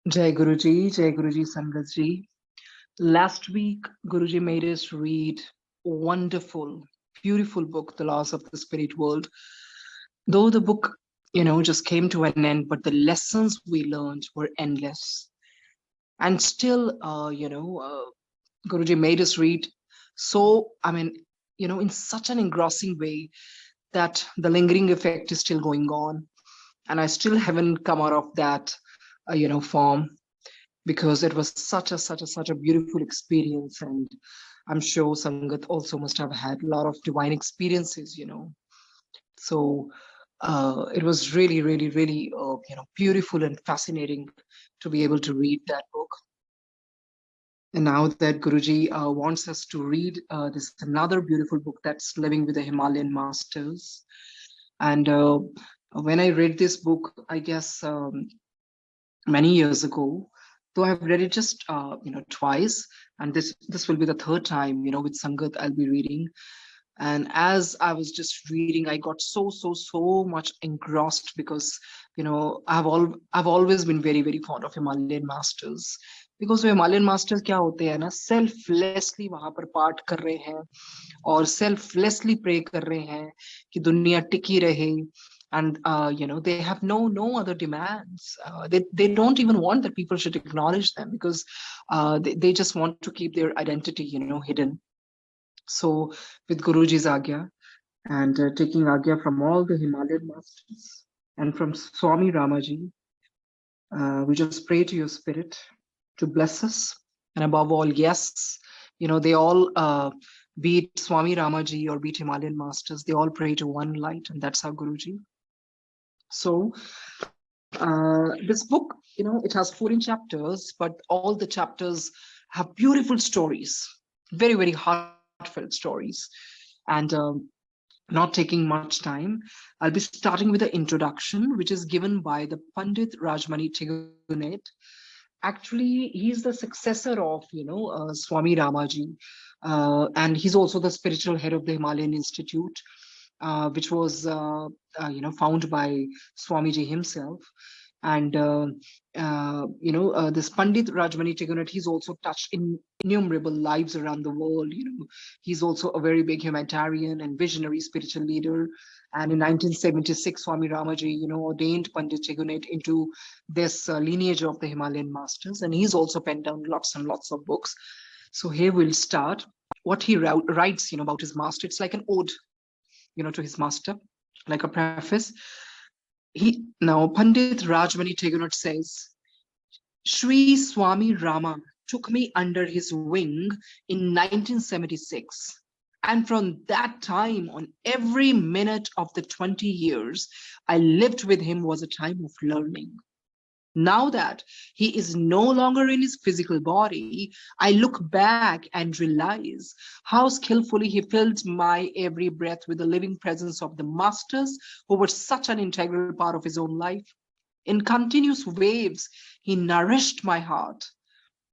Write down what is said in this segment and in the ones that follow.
Jai Guruji, Sangat ji. Last week, Guruji made us read a wonderful, beautiful book, The Laws of the Spirit World. Though the book, just came to an end, but the lessons we learned were endless. And still, Guruji made us read so, in such an engrossing way that the lingering effect is still going on. And I still haven't come out of that, form, because it was such a beautiful experience. And I'm sure Sangat also must have had a lot of divine experiences. So it was really, beautiful and fascinating to be able to read that book. And now that Guruji wants us to read this another beautiful book, that's Living with the Himalayan Masters. And when I read this book, I guess many years ago, though I've read it just twice, and this will be the third time, with Sangat I'll be reading. And as I was just reading, I got so much engrossed, because I've always been very fond of Himalayan masters, because Himalayan masters क्या होते हैं ना, selflessly वहां पर पाठ कर रहे हैं और selflessly pray कर रहे हैं कि दुनिया टिकी रहे. And they have no other demands. They don't even want that people should acknowledge them, because they just want to keep their identity hidden. So with Guruji's agya, and taking agya from all the Himalayan masters and from Swami Ramaji, we just pray to your spirit to bless us. And above all, yes, they all, be it Swami Ramaji or be it Himalayan masters, they all pray to one light, and that's our Guruji. So this book, it has 14 chapters, but all the chapters have beautiful stories, very heartfelt stories. And not taking much time, I'll be starting with the introduction, which is given by the Pandit Rajmani Tigunet. Actually, he's the successor of, Swami Ramaji, and he's also the spiritual head of the Himalayan Institute, which was, founded by Swamiji himself. And, this Pandit Rajmani Tigunet, he's also touched innumerable lives around the world. He's also a very big humanitarian and visionary spiritual leader. And in 1976, Swami Ramaji, ordained Pandit Tigunet into this lineage of the Himalayan masters. And he's also penned down lots and lots of books. So here we'll start. What he writes, about his master, it's like an ode, to his master, like a preface. Now Pandit Rajmani Tigunet says, Sri Swami Rama took me under his wing in 1976. And from that time on, every minute of the 20 years I lived with him was a time of learning. Now that he is no longer in his physical body, I look back and realize how skillfully he filled my every breath with the living presence of the masters, who were such an integral part of his own life. In continuous waves, he nourished my heart,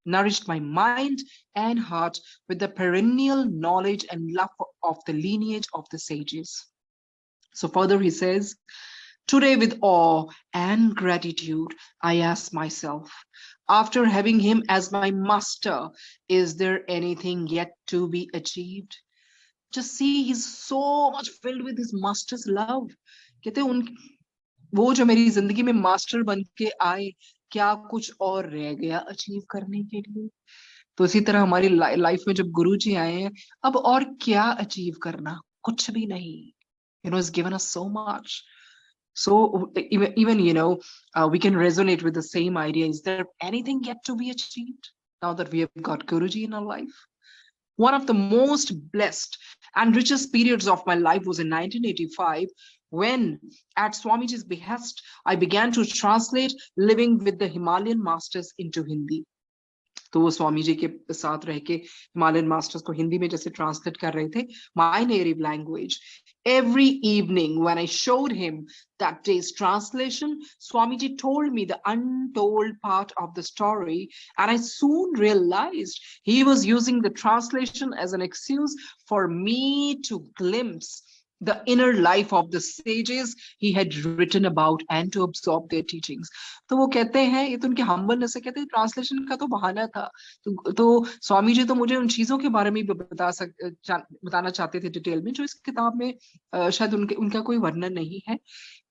nourished my mind and heart with the perennial knowledge and love of the lineage of the sages. So further he says, today, with awe and gratitude, I ask myself, after having him as my master, is there anything yet to be achieved? Just see, he's so much filled with his master's love. कहते वो जो मेरी जिंदगी में master बन के आए, क्या कुछ और रह गया अचीव करने के लिए? तो इसी तरह हमारी लाइफ में जब गुरुजी आए हैं, अब और क्या अचीव करना? कुछ भी नहीं. He's given us so much. So even we can resonate with the same idea. Is there anything yet to be achieved now that we have got Guruji in our life? One of the most blessed and richest periods of my life was in 1985, when, at Swamiji's behest, I began to translate Living with the Himalayan Masters into Hindi. तो वो स्वामी जी के साथ रह के Himalayan masters को हिंदी में जैसे translate कर रहे थे, my native language. Every evening when I showed him that day's translation, Swamiji told me the untold part of the story, and I soon realized he was using the translation as an excuse for me to glimpse the inner life of the sages he had written about and to absorb their teachings. तो वो कहते हैं, ये तो उनके humbleness से कहते हैं, ट्रांसलेशन का तो बहाना था। तो स्वामी जी तो मुझे उन चीजों के बारे में भी बताना चाहते थे डिटेल में, जो इस किताब में शायद उनका कोई वर्णन नहीं है।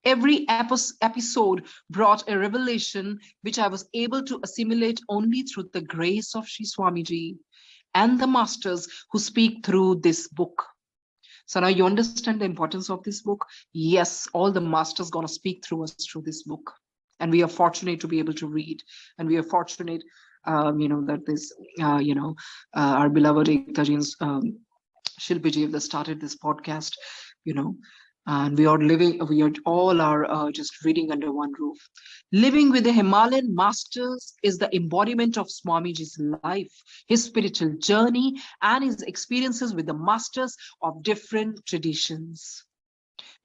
Every episode brought a revelation which I was able to assimilate only through the grace of Sri Swamiji and the masters who speak through this book. So now you understand the importance of this book. Yes, all the masters gonna speak through us through this book, and we are fortunate to be able to read, and we are fortunate, that this, our beloved Ektajins, Shilpi ji, have started this podcast, and we all are just reading under one roof. Living with the Himalayan masters is the embodiment of Swamiji's life, his spiritual journey, and his experiences with the masters of different traditions.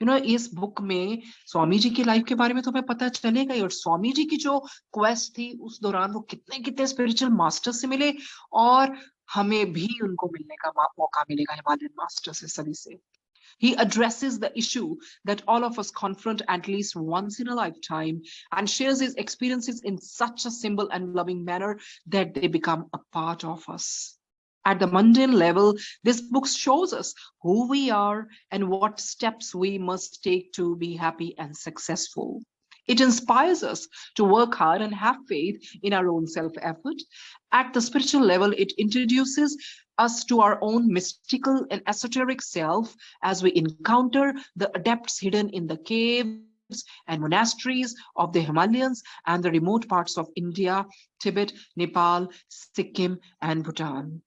इस book में स्वामी जी की life के बारे में तो हमें पता चलेगा ही, और स्वामी जी की जो क्वेस्ट थी उस दौरान वो कितने कितने स्पिरिचुअल मास्टर से मिले, और हमें भी उनको मिलने का मौका मिलेगा हिमालयन मास्टर से, सभी से। He addresses the issue that all of us confront at least once in a lifetime, and shares his experiences in such a simple and loving manner that they become a part of us. At the mundane level, this book shows us who we are and what steps we must take to be happy and successful. It inspires us to work hard and have faith in our own self-effort. At the spiritual level, it introduces us to our own mystical and esoteric self as we encounter the adepts hidden in the caves and monasteries of the Himalayas and the remote parts of India, Tibet, Nepal, Sikkim, and Bhutan.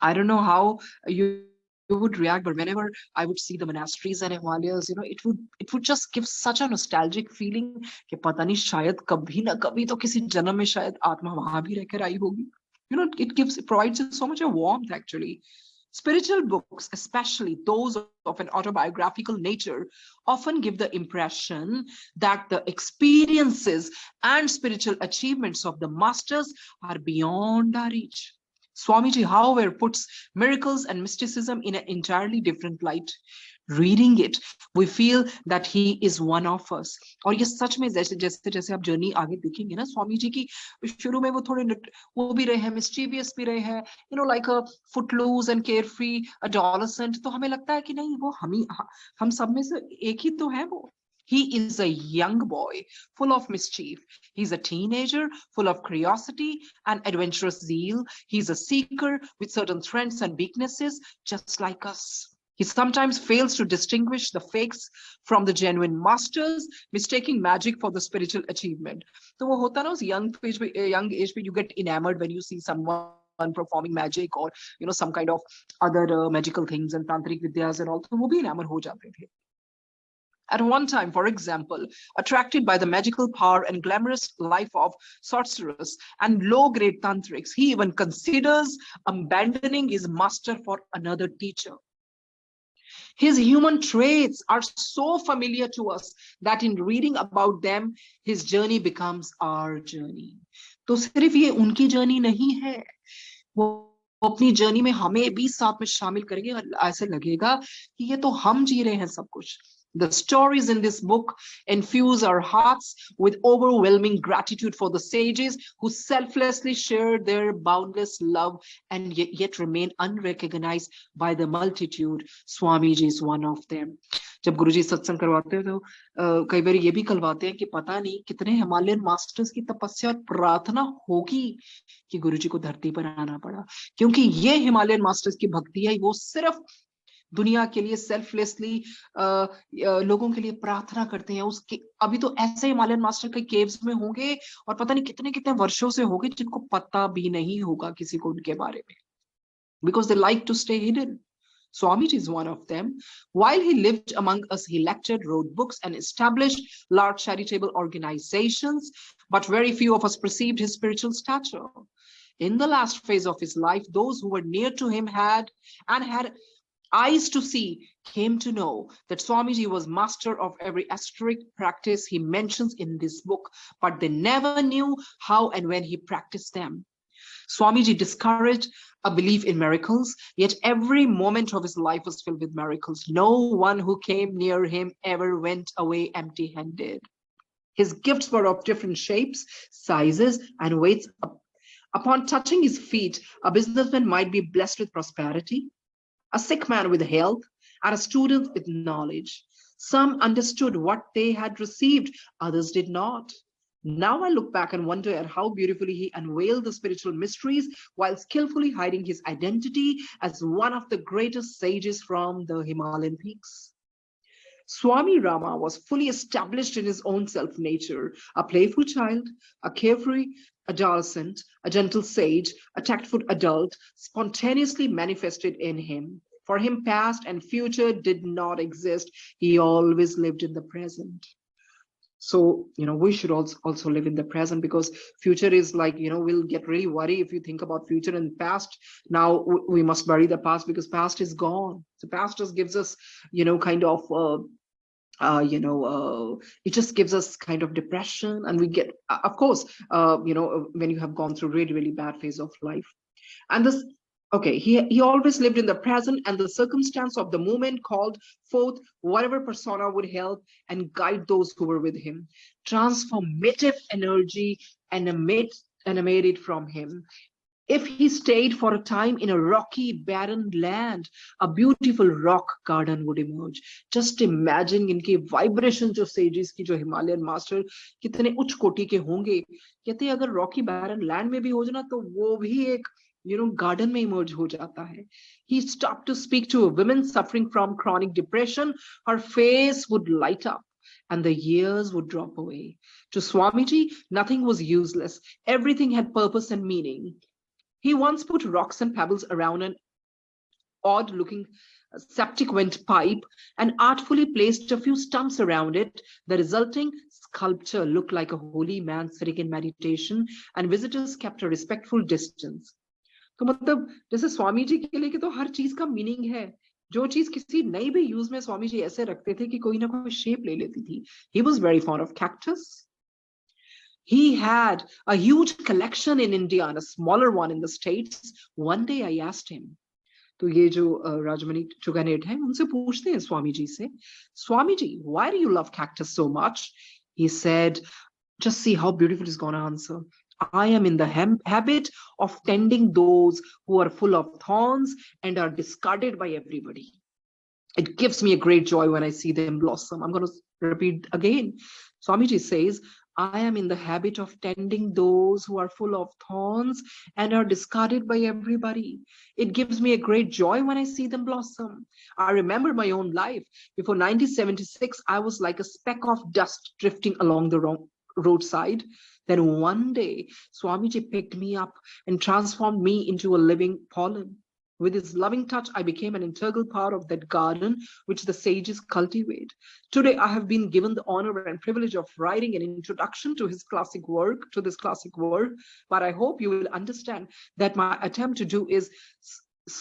I don't know how you would react, but whenever I would see the monasteries and Himalayas, it would just give such a nostalgic feeling कि पता नहीं शायद कभी ना कभी तो किसी जन्म में शायद आत्मा वहां भी रहकर आई होगी. It provides so much of warmth actually. Spiritual books, especially those of an autobiographical nature, often give the impression that the experiences and spiritual achievements of the masters are beyond our reach. Swamiji, however, puts miracles and mysticism in an entirely different light. Reading it, we feel that he is one of us. और ये सच में जैसे जैसे जैसे आप journey आगे देखेंगे ना स्वामी जी की, शुरू में वो थोड़े वो भी रहे हैं, मिस्टीवियस भी रहे हैं, like a footloose and carefree adolescent, तो हमें लगता है कि नहीं, वो हम सब में से एक ही तो है वो. He is a young boy full of mischief. He's a teenager full of curiosity and adventurous zeal. He's a seeker with certain strengths and weaknesses, just like us. He sometimes fails to distinguish the fakes from the genuine masters, mistaking magic for the spiritual achievement. So वो होता ना उस young age पे you get enamored when you see someone performing magic or some kind of other magical things and tantric vidyas and all. तो वो भी enamored हो जाते थे. At one time, for example, attracted by the magical power and glamorous life of sorcerers and low-grade tantrics, he even considers abandoning his master for another teacher. His human traits are so familiar to us that in reading about them, his journey becomes our journey. तो सिर्फ ये उनकी journey नहीं है, वो अपनी journey में हमें भी साथ में शामिल करेंगे और ऐसे लगेगा कि ये तो हम जी रहे हैं सब कुछ. The stories in this book infuse our hearts with overwhelming gratitude for the sages who selflessly shared their boundless love and yet remain unrecognized by the multitude. Swamiji is one of them. जब गुरुजी सत्संग करवाते हैं तो कई बार ये भी कहलवाते हैं कि पता नहीं कितने हिमालयन मास्टर्स की तपस्या और प्रार्थना होगी कि गुरुजी को धरती पर आना पड़ा, क्योंकि ये हिमालयन मास्टर्स की भक्ति है, वो सिर्फ दुनिया के लिए सेल्फलेसली लोगों के लिए प्रार्थना करते हैं. उसके अभी तो ऐसे हिमालयन मास्टर के केव्स में होंगे और पता नहीं कितने कितने वर्षों से होंगे जिनको पता भी नहीं होगा किसी को उनके बारे में, because they like to stay hidden. Swamiji is one of them. While he lived among us, he lectured, wrote books, and established large charitable organizations, but very few of us perceived his spiritual stature. In the last phase of his life, those who were near to him had eyes to see came to know that Swamiji was master of every esoteric practice he mentions in this book, but they never knew how and when he practiced them. Swamiji discouraged a belief in miracles, yet every moment of his life was filled with miracles. No one who came near him ever went away empty-handed. His gifts were of different shapes, sizes, and weights. Upon touching his feet, a businessman might be blessed with prosperity, a sick man with health, and a student with knowledge. Some understood what they had received, others did not. Now I look back and wonder at how beautifully he unveiled the spiritual mysteries while skillfully hiding his identity as one of the greatest sages from the Himalayan peaks. Swami Rama was fully established in his own self-nature, a playful child, a carefree adolescent, a gentle sage, a tactful adult, spontaneously manifested in him. For him, past and future did not exist. He always lived in the present. So, we should also live in the present, because future is like, we'll get really worried if you think about future and past. Now we must bury the past because past is gone. The past just gives us, kind of, it just gives us kind of depression, and we get, of course, when you have gone through really, really bad phase of life. And this, okay, he always lived in the present, and the circumstance of the moment called forth whatever persona would help and guide those who were with him. Transformative energy emanated from him. If he stayed for a time in a rocky, barren land, a beautiful rock garden would emerge. Just imagine इनके vibration जो sages की जो Himalayan master कितने उच्च कोटि के होंगे. कहते अगर rocky barren land में भी हो जाना तो वो भी एक garden में emerge हो जाता है. He stopped to speak to a woman suffering from chronic depression. Her face would light up and the years would drop away. To Swamiji, nothing was useless. Everything had purpose and meaning. He once put rocks and pebbles around an odd-looking septic vent pipe and artfully placed a few stumps around it. The resulting sculpture looked like a holy man sitting in meditation, and visitors kept a respectful distance. तो मतलब जैसे स्वामी जी के लिए तो हर चीज का meaning है. जो चीज किसी नई भी यूज में स्वामी जी ऐसे रखते थे कि कोई ना कोई शेप ले लेती थी. He was very fond of cactus. He had a huge collection in India and a smaller one in the States. One day I asked him, तो ये जो राजमणि चुगानेट है उनसे पूछते हैं स्वामी जी से, Swami ji, why do you love cactus so much? He said, just see how beautiful he's gonna answer. I am in the habit of tending those who are full of thorns and are discarded by everybody. It gives me a great joy when I see them blossom. I'm going to repeat again. Swamiji says, I am in the habit of tending those who are full of thorns and are discarded by everybody. It gives me a great joy when I see them blossom. I remember my own life. Before 1976, I was like a speck of dust drifting along the roadside. Then one day, Swamiji picked me up and transformed me into a living pollen. With his loving touch, I became an integral part of that garden which the sages cultivate. Today, I have been given the honor and privilege of writing an introduction to this classic work, but I hope you will understand that my attempt to do is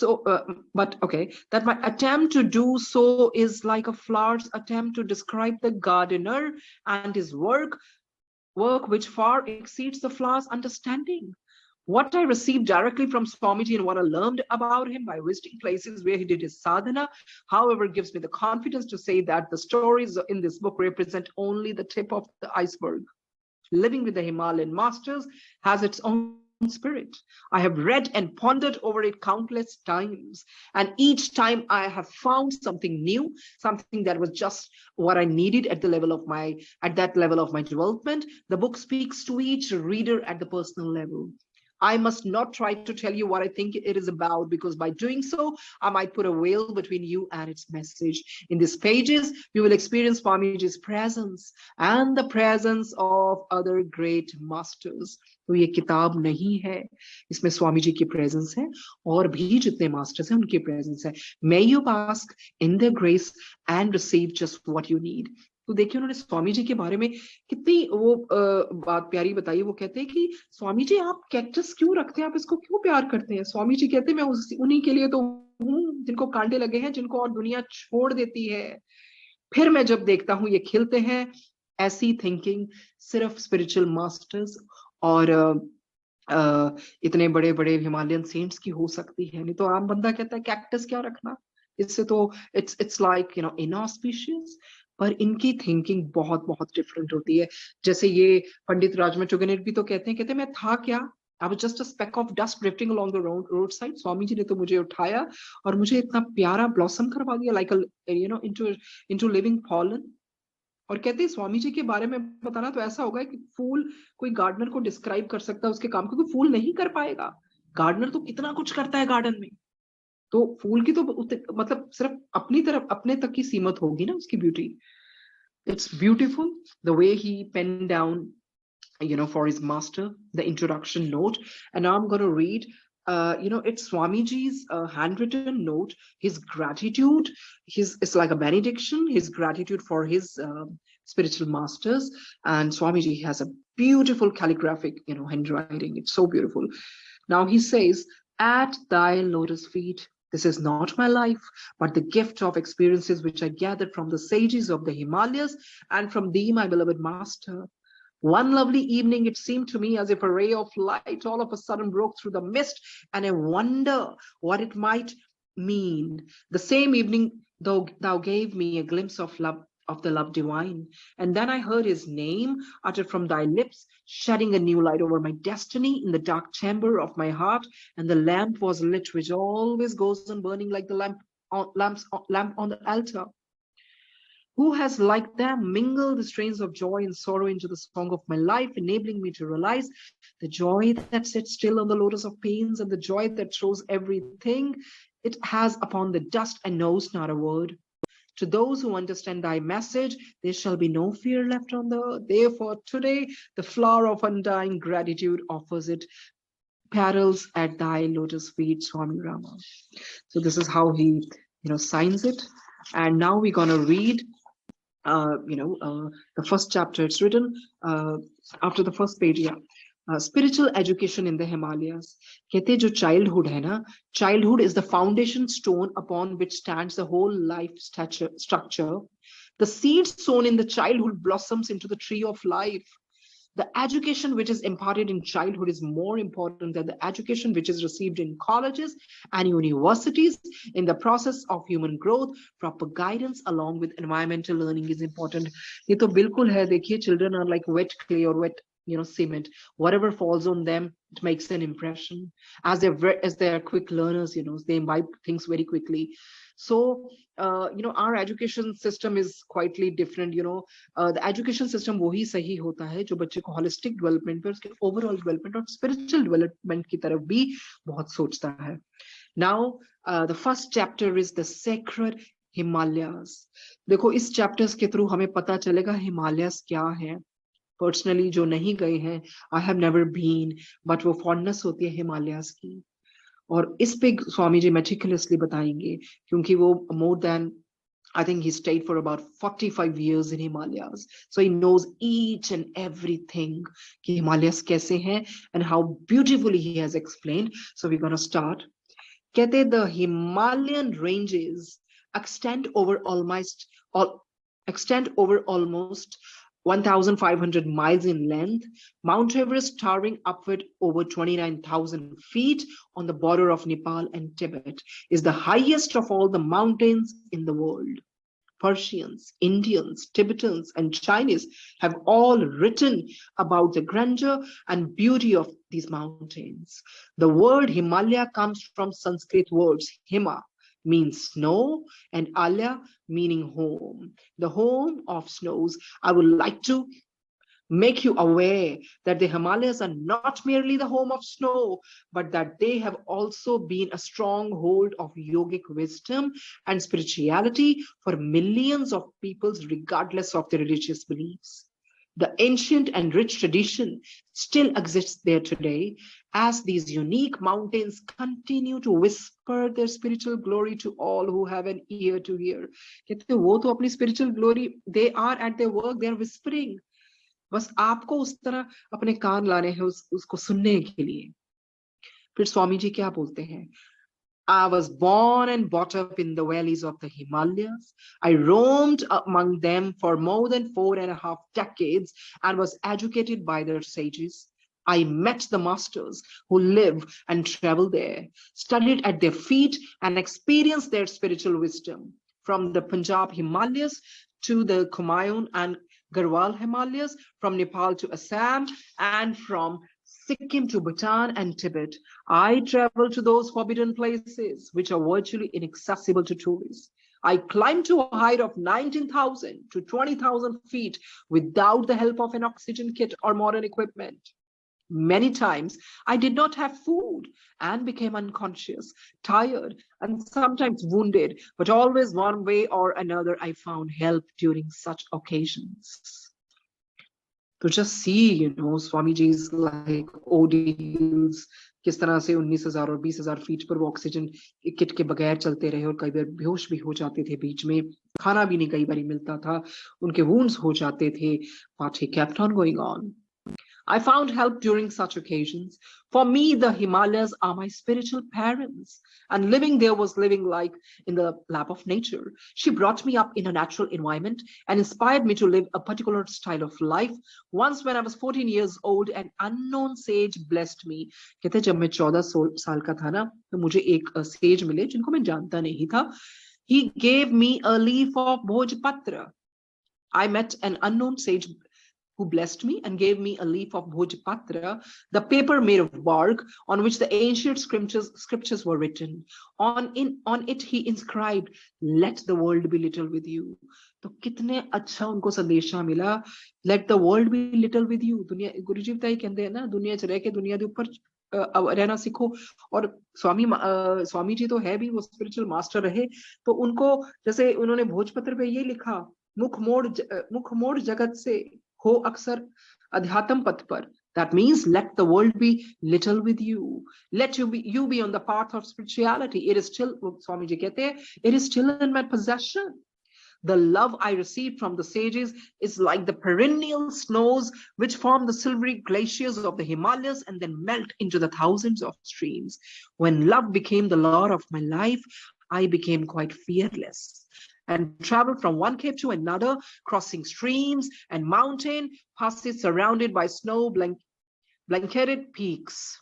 that my attempt to do so is like a flower's attempt to describe the gardener and his work which far exceeds the flower's understanding. What I received directly from Swamiji and what I learned about him by visiting places where he did his sadhana, however, gives me the confidence to say that the stories in this book represent only the tip of the iceberg. Living with the Himalayan masters has its own spirit. I have read and pondered over it countless times, and each time I have found something new, something that was just what I needed at that level of my development. The book speaks to each reader at the personal level. I must not try to tell you what I think it is about, because by doing so, I might put a veil between you and its message. In these pages, you will experience Swamiji's presence and the presence of other great masters. तो ये किताब नहीं है, इसमें स्वामी जी की presence है और भी जितने मास्टर्स हैं उनकी प्रेजेंस है. May you bask in their grace and receive just what you need. तो देखिए उन्होंने स्वामी जी के बारे में कितनी वो बात प्यारी बताई. वो कहते हैं कि स्वामी जी आप कैक्टस क्यों रखते हैं, आप इसको क्यों प्यार करते हैं? स्वामी जी कहते हैं मैं उन्हीं के लिए तो हूँ जिनको कांटे लगे हैं, जिनको और दुनिया छोड़ देती है. फिर मैं जब देखता हूँ ये खिलते हैं. ऐसी थिंकिंग सिर्फ स्पिरिचुअल मास्टर्स और इतने बड़े बड़े हिमालयन सेंट्स की हो सकती है, नहीं तो आम बंदा कहता है कैक्टस क्या रखना, इससे तो इट्स लाइक इनऑस्पिशियस। पर इनकी थिंकिंग बहुत बहुत डिफरेंट होती है। जैसे ये पंडित राजमा चुगनेट भी तो कहते हैं मैं था क्या, I was just a speck of dust drifting along the road side, Swami ji ने तो मुझे उठाया और मुझे इतना प्यारा ब्लॉसम करवा दिया, like into into living pollen. और कहते हैं स्वामी जी के बारे में बताना तो ऐसा होगा कि फूल, कोई गार्डनर को डिस्क्राइब कर सकता है उसके काम को, क्योंकि फूल नहीं कर पाएगा, गार्डनर तो कितना कुछ करता है गार्डन में। तो फूल की तो मतलब सिर्फ अपनी तरफ अपने तक की सीमित होगी ना उसकी beauty. It's beautiful the way he pen down for his master, the introduction note. And now I'm going to read, it's Swamiji's handwritten note, his gratitude, it's like a benediction, his gratitude for his spiritual masters. And Swamiji has a beautiful calligraphic, handwriting. It's so beautiful. Now he says, at thy lotus feet, this is not my life, but the gift of experiences which I gathered from the sages of the Himalayas and from thee, my beloved master. One lovely evening, it seemed to me as if a ray of light all of a sudden broke through the mist, and I wonder what it might mean. The same evening, thou gave me a glimpse of love, of the love divine, and then I heard his name uttered from thy lips, shedding a new light over my destiny in the dark chamber of my heart, and the lamp was lit, which always goes on burning like the lamp on the altar. Who has, like them, mingled the strains of joy and sorrow into the song of my life, enabling me to realize the joy that sits still on the lotus of pains and the joy that throws everything it has upon the dust and knows not a word. To those who understand thy message, there shall be no fear left on the earth. Therefore, today, the flower of undying gratitude offers it petals at thy lotus feet, Swami Rama. So this is how he, signs it. And now we're going to read the first chapter. It's written after the first page. Yeah. Spiritual education in the Himalayas. कहते जो childhood है ना, childhood is the foundation stone upon which stands the whole life structure. The seed sown in the childhood blossoms into the tree of life. The education which is imparted in childhood is more important than the education which is received in colleges and universities. In the process of human growth, proper guidance along with environmental learning is important. ये तो बिल्कुल है, देखिए, children are like wet clay or wet, cement. Whatever falls on them, it makes an impression. As they're quick learners, they imbibe things very quickly. So our education system is quietly different. The education system वही सही होता है जो बच्चे को holistic development पे, उसके overall development और spiritual development की तरफ भी बहुत सोचता है. Now the first chapter is the sacred Himalayas. देखो इस chapters के through हमें पता चलेगा Himalayas क्या है. Personally जो नहीं गए हैं, I have never been, but वो fondness होती है Himalayas की. और इस पे स्वामी जी मेटिकुलसली बताएंगे, क्योंकि वो more than, I think he stayed for about 45 years in Himalayas. So he knows each and everything कि Himalayas कैसे हैं and how beautifully he has explained. So we're going to start. कहते the Himalayan ranges extend over almost 1,500 miles in length. Mount Everest, towering upward over 29,000 feet on the border of Nepal and Tibet, is the highest of all the mountains in the world. Persians, Indians, Tibetans, and Chinese have all written about the grandeur and beauty of these mountains. The word Himalaya comes from Sanskrit words Hima, means snow, and Alya, meaning home, the home of snows. I would like to make you aware that the Himalayas are not merely the home of snow, but that they have also been a stronghold of yogic wisdom and spirituality for millions of peoples, regardless of their religious beliefs. The ancient and rich tradition still exists there today, as these unique mountains continue to whisper their spiritual glory to all who have an ear to hear. कहते वो तो अपनी spiritual glory, they are at their work, they are whispering. बस आपको उस तरह अपने कान लाने हैं उसको सुनने के लिए. फिर स्वामी जी क्या बोलते हैं? I was born and brought up in the valleys of the Himalayas. I roamed among them for more than 4.5 decades and was educated by their sages. I met the masters who live and travel there, studied at their feet, and experienced their spiritual wisdom. From the Punjab Himalayas to the Kumaon and Garhwal Himalayas, from Nepal to Assam, and from Sikkim to Bhutan and Tibet, I traveled to those forbidden places which are virtually inaccessible to tourists. I climbed to a height of 19,000 to 20,000 feet without the help of an oxygen kit or modern equipment. Many times I did not have food and became unconscious, tired, and sometimes wounded, but always one way or another I found help during such occasions. To just see, Swamiji's like ordeals, किस तरह से 19,000 और 20,000 feet पर वो oxygen kit के बगैर चलते रहे और कई बार बेहोश भी हो जाते थे बीच में, खाना भी नहीं कई बार मिलता था, उनके वुंड्स हो जाते थे, but he kept on going on. I found help during such occasions. For me, the Himalayas are my spiritual parents, and living there was living like in the lap of nature. She brought me up in a natural environment and inspired me to live a particular style of life. Once when I was 14 years old, an unknown sage blessed me. कहते जब मैं 14 साल का था ना, तो मुझे एक सेज मिले जिनको मैं जानता नहीं था. He gave me a leaf of Bhojpatra. I met an unknown sage who blessed me and gave me a leaf of Bhojpatra, the paper made of bark on which the ancient scriptures were written. On it he inscribed, "Let the world be little with you." तो कितने अच्छा उनको संदेशा मिला, let the world be little with you. दुनिया, गुरुजी बताइए कहते हैं ना, दुनिया च रह के दुनिया के ऊपर रहना सीखो. और स्वामी जी तो है भी, वो स्पिरिचुअल मास्टर रहे, तो उनको जैसे उन्होंने भोजपत्र पे ये लिखा, मुख मोड़ जगत से हो अक्सर अध्यात्म पथ पर. That means let the world be little with you. Let you be on the path of spirituality. It is still, Swamiji कहते हैं, it is still in my possession. The love I received from the sages is like the perennial snows which form the silvery glaciers of the Himalayas and then melt into the thousands of streams. When love became the lord of my life, I became quite fearless and traveled from one cave to another, crossing streams and mountain passes surrounded by snow blanketed peaks.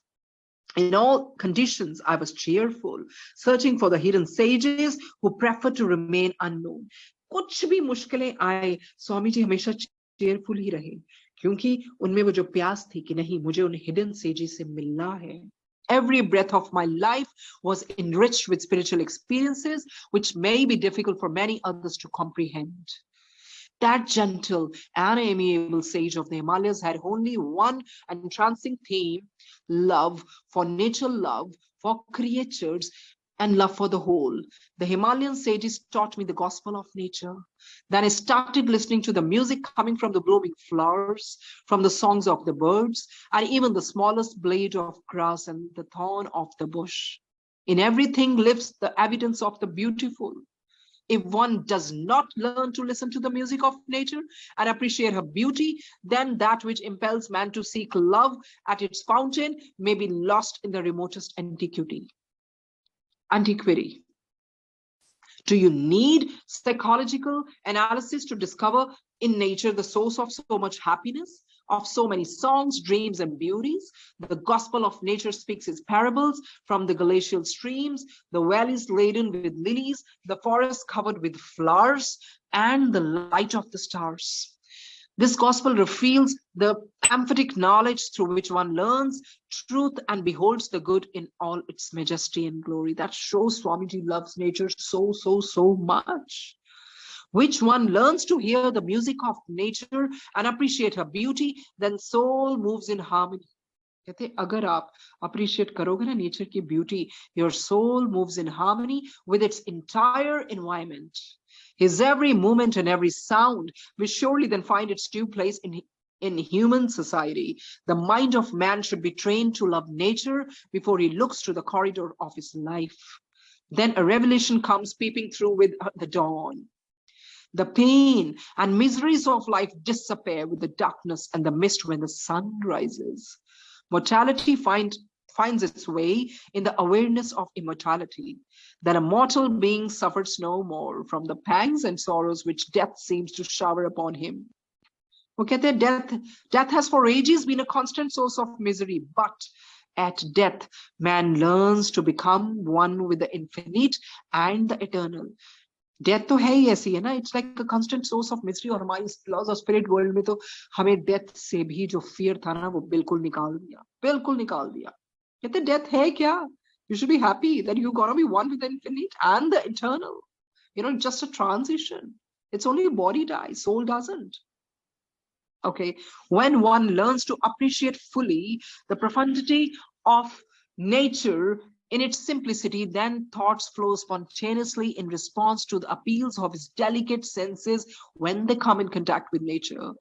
In all conditions, I was cheerful, searching for the hidden sages who preferred to remain unknown. कुछ भी मुश्किलें आए, स्वामी जी हमेशा cheerful ही रहे, क्योंकि उनमें वो जो प्यास थी कि नहीं, मुझे उन hidden sages से मिलना है. Every breath of my life was enriched with spiritual experiences, which may be difficult for many others to comprehend. That gentle and amiable sage of the Himalayas had only one entrancing theme: love for nature, love for creatures, and love for the whole. The Himalayan sages taught me the gospel of nature. Then I started listening to the music coming from the blooming flowers, from the songs of the birds, and even the smallest blade of grass and the thorn of the bush. In everything lives the evidence of the beautiful. If one does not learn to listen to the music of nature and appreciate her beauty, then that which impels man to seek love at its fountain may be lost in the remotest antiquity. Do you need psychological analysis to discover in nature the source of so much happiness, of so many songs, dreams, and beauties? The gospel of nature speaks its parables from the glacial streams, the valleys laden with lilies, the forests covered with flowers, and the light of the stars. This gospel reveals the emphatic knowledge through which one learns truth and beholds the good in all its majesty and glory. That shows Swamiji loves nature so much. Which one learns to hear the music of nature and appreciate her beauty, then soul moves in harmony. कहते अगर आप appreciate करोगे ना nature की beauty, your soul moves in harmony with its entire environment. His every movement and every sound will surely then find its due place in human society. The mind of man should be trained to love nature before he looks to the corridor of his life. Then a revelation comes peeping through with the dawn. The pain and miseries of life disappear with the darkness and the mist when the sun rises. Mortality finds its way in the awareness of immortality, that a mortal being suffers no more from the pangs and sorrows which death seems to shower upon him. वो कहते हैं death has for ages been a constant source of misery, but at death man learns to become one with the infinite and the eternal. Death तो है ही ऐसी है ना, it's like a constant source of mystery. और हमारी laws of spirit world में तो हमें डेथ से भी जो फियर था ना वो बिल्कुल निकाल दिया, बिल्कुल निकाल दिया। कहते डेथ है क्या, you should be happy that you're gonna be one with the infinite and the eternal. You know, just a transition. It's only body dies, soul doesn't. Okay, when one learns to appreciate fully the profundity of nature in its simplicity, then thoughts flow spontaneously in response to the appeals of his delicate senses when they come in contact with nature.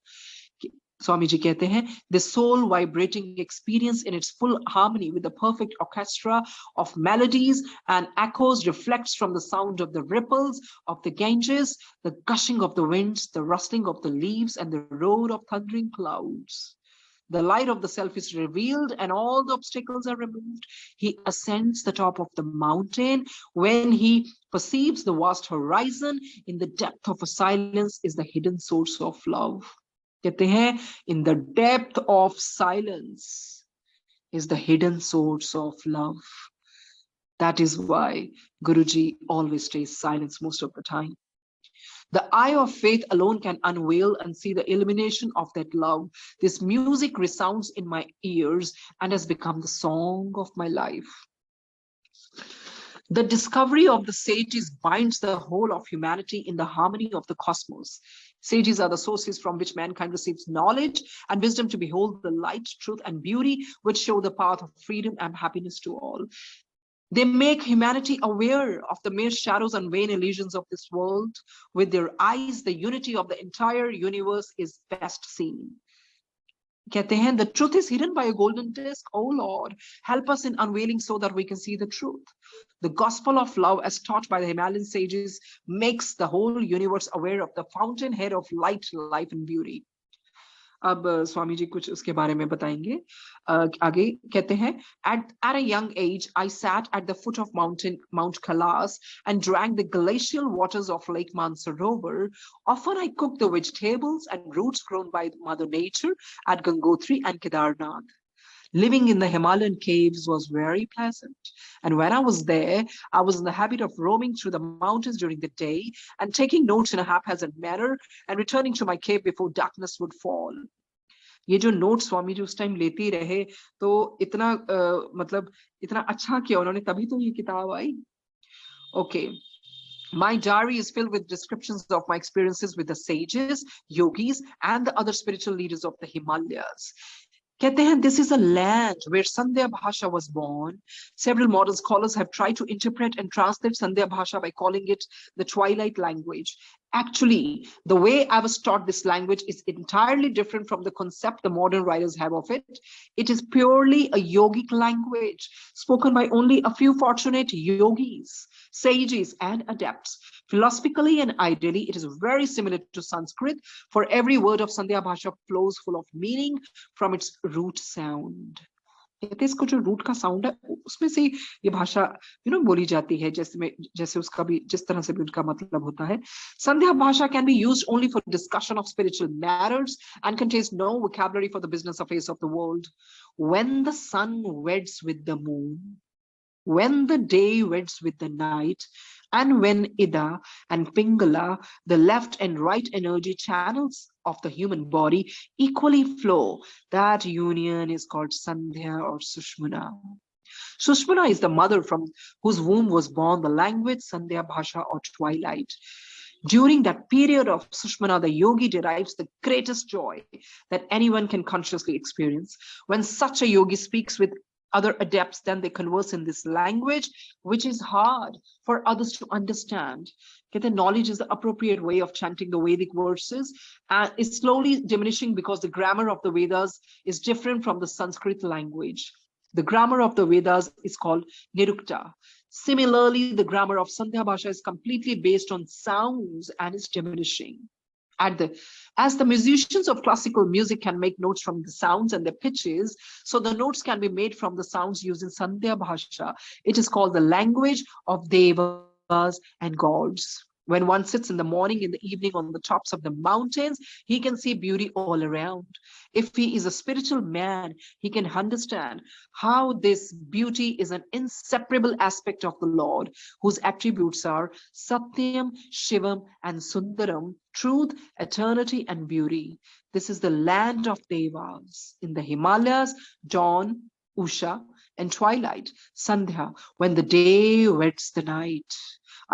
Swami ji कहते हैं, the soul vibrating experience in its full harmony with the perfect orchestra of melodies and echoes reflects from the sound of the ripples of the Ganges, the gushing of the winds, the rustling of the leaves, and the roar of thundering clouds. The light of the self is revealed and all the obstacles are removed. He ascends the top of the mountain. When he perceives the vast horizon, in the depth of a silence is the hidden source of love. कहते हैं, in the depth of silence is the hidden source of love. That is why Guruji always stays silent most of the time. The eye of faith alone can unveil and see the illumination of that love. This music resounds in my ears and has become the song of my life. The discovery of the sages binds the whole of humanity in the harmony of the cosmos. Sages are the sources from which mankind receives knowledge and wisdom to behold the light, truth, and beauty which show the path of freedom and happiness to all. They make humanity aware of the mere shadows and vain illusions of this world. With their eyes, the unity of the entire universe is best seen. कहते हैं, the truth is hidden by a golden disc. Oh Lord, help us in unveiling so that we can see the truth. The gospel of love, as taught by the Himalayan sages, makes the whole universe aware of the fountainhead of light, life, and beauty. अब स्वामी जी कुछ उसके बारे में बताएंगे। आगे कहते हैं, at a young age I sat at the foot of Mount Kailas and drank the glacial waters of Lake Mansarovar. Often I cooked the vegetables and roots grown by Mother Nature at Gangotri and Kedarnath. Living in the Himalayan caves was very pleasant. And when I was there, I was in the habit of roaming through the mountains during the day and taking notes in a haphazard manner and returning to my cave before darkness would fall. ये जो notes Swami ji उस time लेते रहे तो इतना मतलब इतना अच्छा किया उन्होंने, तभी तो ये किताब आई. Okay. My diary is filled with descriptions of my experiences with the sages, yogis, and the other spiritual leaders of the Himalayas. कहते हैं, this is a land where Sandhya Bhasha was born. Several modern scholars have tried to interpret and translate Sandhya Bhasha by calling it the twilight language. Actually, the way I was taught this language is entirely different from the concept the modern writers have of it. It is purely a yogic language spoken by only a few fortunate yogis, sages, and adepts. Philosophically and ideally, it is very similar to Sanskrit, for every word of Sandhya Bhasha flows full of meaning from its root sound. इसको जो root का sound है उसमें से ये भाषा बोली जाती है, जैसे उसका भी जिस तरह से भी उनका मतलब होता है. संध्या भाषा can be used only for discussion of spiritual matters and contains no vocabulary for the business affairs of the world. When the sun weds with the moon, when the day weds with the night, and when Ida and Pingala, the left and right energy channels of the human body, equally flow, that union is called Sandhya or Sushmana. Sushmana is the mother from whose womb was born the language Sandhya Bhasha or twilight. During that period of Sushmana, the yogi derives the greatest joy that anyone can consciously experience. When such a yogi speaks with other adepts, then they converse in this language, which is hard for others to understand. The knowledge is the appropriate way of chanting the Vedic verses and is slowly diminishing because the grammar of the Vedas is different from the Sanskrit language. The grammar of the Vedas is called Nirukta. Similarly, the grammar of Sandhya Bhasha is completely based on sounds and is diminishing. As the musicians of classical music can make notes from the sounds and the pitches, so the notes can be made from the sounds used in Sandhya Bhasha. It is called the language of devas and gods. When one sits in the morning, in the evening on the tops of the mountains, he can see beauty all around. If he is a spiritual man, he can understand how this beauty is an inseparable aspect of the Lord, whose attributes are Satyam, Shivam, and Sundaram, truth, eternity, and beauty. This is the land of Devas. In the Himalayas, dawn, Usha, and twilight, Sandhya, when the day weds the night,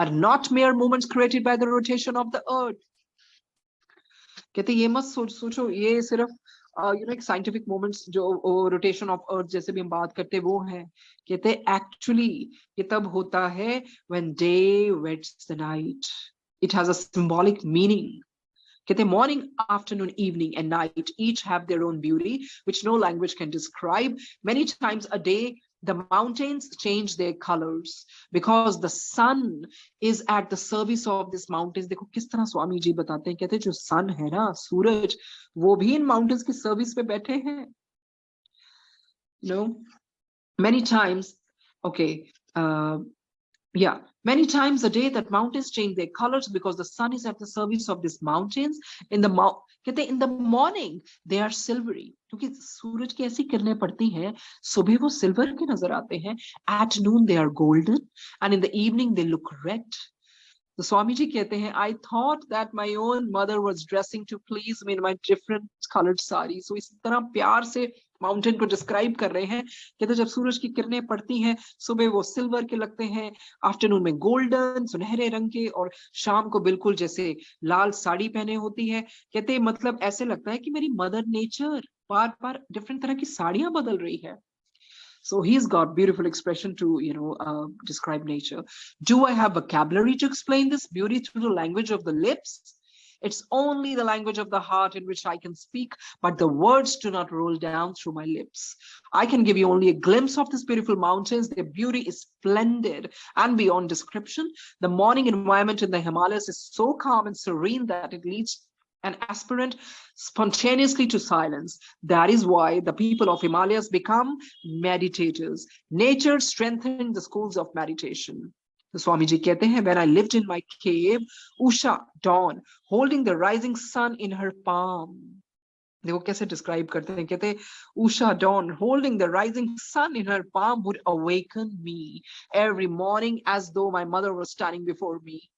are not mere moments created by the rotation of the earth. कहते ये मत सोचो ये सिर्फ एक scientific moments जो rotation of earth जैसे भी हम बात करते वो हैं. कहते एक्चुअली ये तब होता है when day weds the night. It has a symbolic meaning. कहते morning, afternoon, evening, and night each have their own beauty, which no language can describe. Many times a day, the mountains change their colors because the sun is at the service of these mountains. देखो किस तरह स्वामी जी बताते हैं, कहते जो sun है ना, सूरज, वो भी इन mountains की service पे बैठे हैं. You know, many times, many times a day that mountains change their colors because the sun is at the service of these mountains. In the morning they are silvery, क्योंकि सूरज की ऐसी किरणें पड़ती हैं, सुबह वो सिल्वर के नजर आते हैं. At noon they are golden, and in the evening they look red. The Swami ji कहते हैं, I thought that my own mother was dressing to please me in my different colored sari. So इस तरह प्यार से mountain को describe कर रहे हैं. कहते जब सूरज की किरणें पड़ती हैं, सुबह वो सिल्वर के लगते हैं, आफ्टरनून में गोल्डन सुनहरे रंग के, और शाम को बिल्कुल जैसे लाल साड़ी पहने होती है. कहते मतलब ऐसे लगता है कि मेरी मदर नेचर बार बार डिफरेंट तरह की साड़ियां बदल रही है. So he's got beautiful expression to, describe nature. Do I have vocabulary to explain this beauty through the language of the lips? It's only the language of the heart in which I can speak, but the words do not roll down through my lips. I can give you only a glimpse of these beautiful mountains. Their beauty is splendid and beyond description. The morning environment in the Himalayas is so calm and serene that it leads an aspirant spontaneously to silence. That is why the people of Himalayas become meditators. Nature strengthened the schools of meditation. The Swamiji कहते हैं, when I lived in my cave, Usha, dawn, holding the rising sun in her palm. देखो कैसे describe करते हैं, कहते Usha, dawn, holding the rising sun in her palm would awaken me every morning as though my mother was standing before me.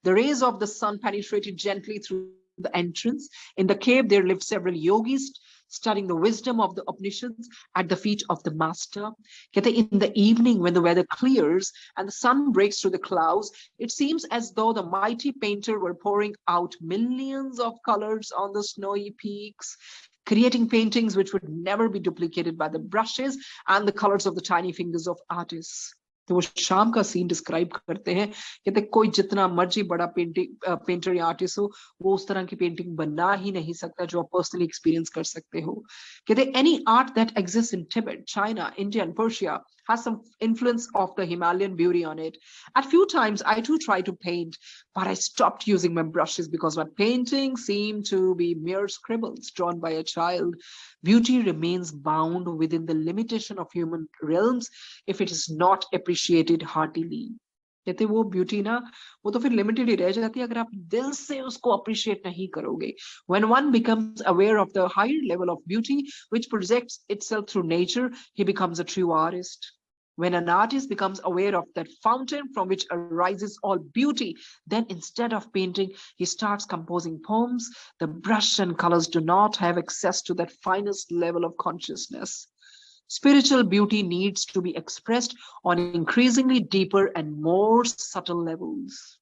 The rays of the sun penetrated gently through the entrance. In the cave there lived several yogis studying the wisdom of the Upanishads at the feet of the master. In the evening when the weather clears and the sun breaks through the clouds, it seems as though the mighty painter were pouring out millions of colors on the snowy peaks, creating paintings which would never be duplicated by the brushes and the colors of the tiny fingers of artists. तो वो शाम का scene describe करते हैं, कहते कोई जितना मर्जी बड़ा पेंटर या आर्टिस्ट हो, वो उस तरह की पेंटिंग बना ही नहीं सकता जो आप पर्सनली एक्सपीरियंस कर सकते हो. कहते any art that exists in Tibet, China, India and Persia has some influence of the Himalayan beauty on it. At few times I too tried to paint, but I stopped using my brushes because my painting seemed to be mere scribbles drawn by a child. Beauty remains bound within the limitation of human realms if it is not appreciated heartily. कहते वो beauty ना वो तो फिर limited ही रह जाती है अगर आप दिल से उसको अप्रिशिएट नहीं करोगे. When one becomes aware of the higher level of beauty which projects itself through nature, he becomes a true artist. When an artist becomes aware of that fountain from which arises all beauty, then instead of painting, he starts composing poems. The brush and colors do not have access to that finest level of consciousness. Spiritual beauty needs to be expressed on increasingly deeper and more subtle levels.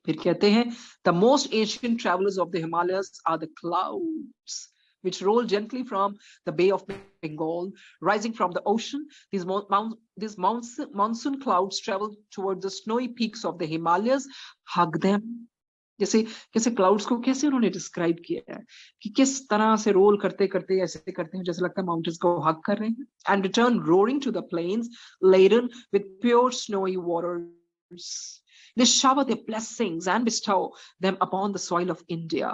फिर कहते हैं, the most ancient travelers of the Himalayas are the clouds, which roll gently from the Bay of Bengal, rising from the ocean. These monsoon clouds travel toward the snowy peaks of the Himalayas, hug them. जैसे clouds को कैसे उन्होंने describe किया है कि किस तरह से रोल करते करते ऐसे करते हैं जैसे लगता है माउंटेन्स को हग कर रहे हैं, and return roaring to the plains laden with pure snowy waters. They shower their blessings and bestow them upon the soil of India.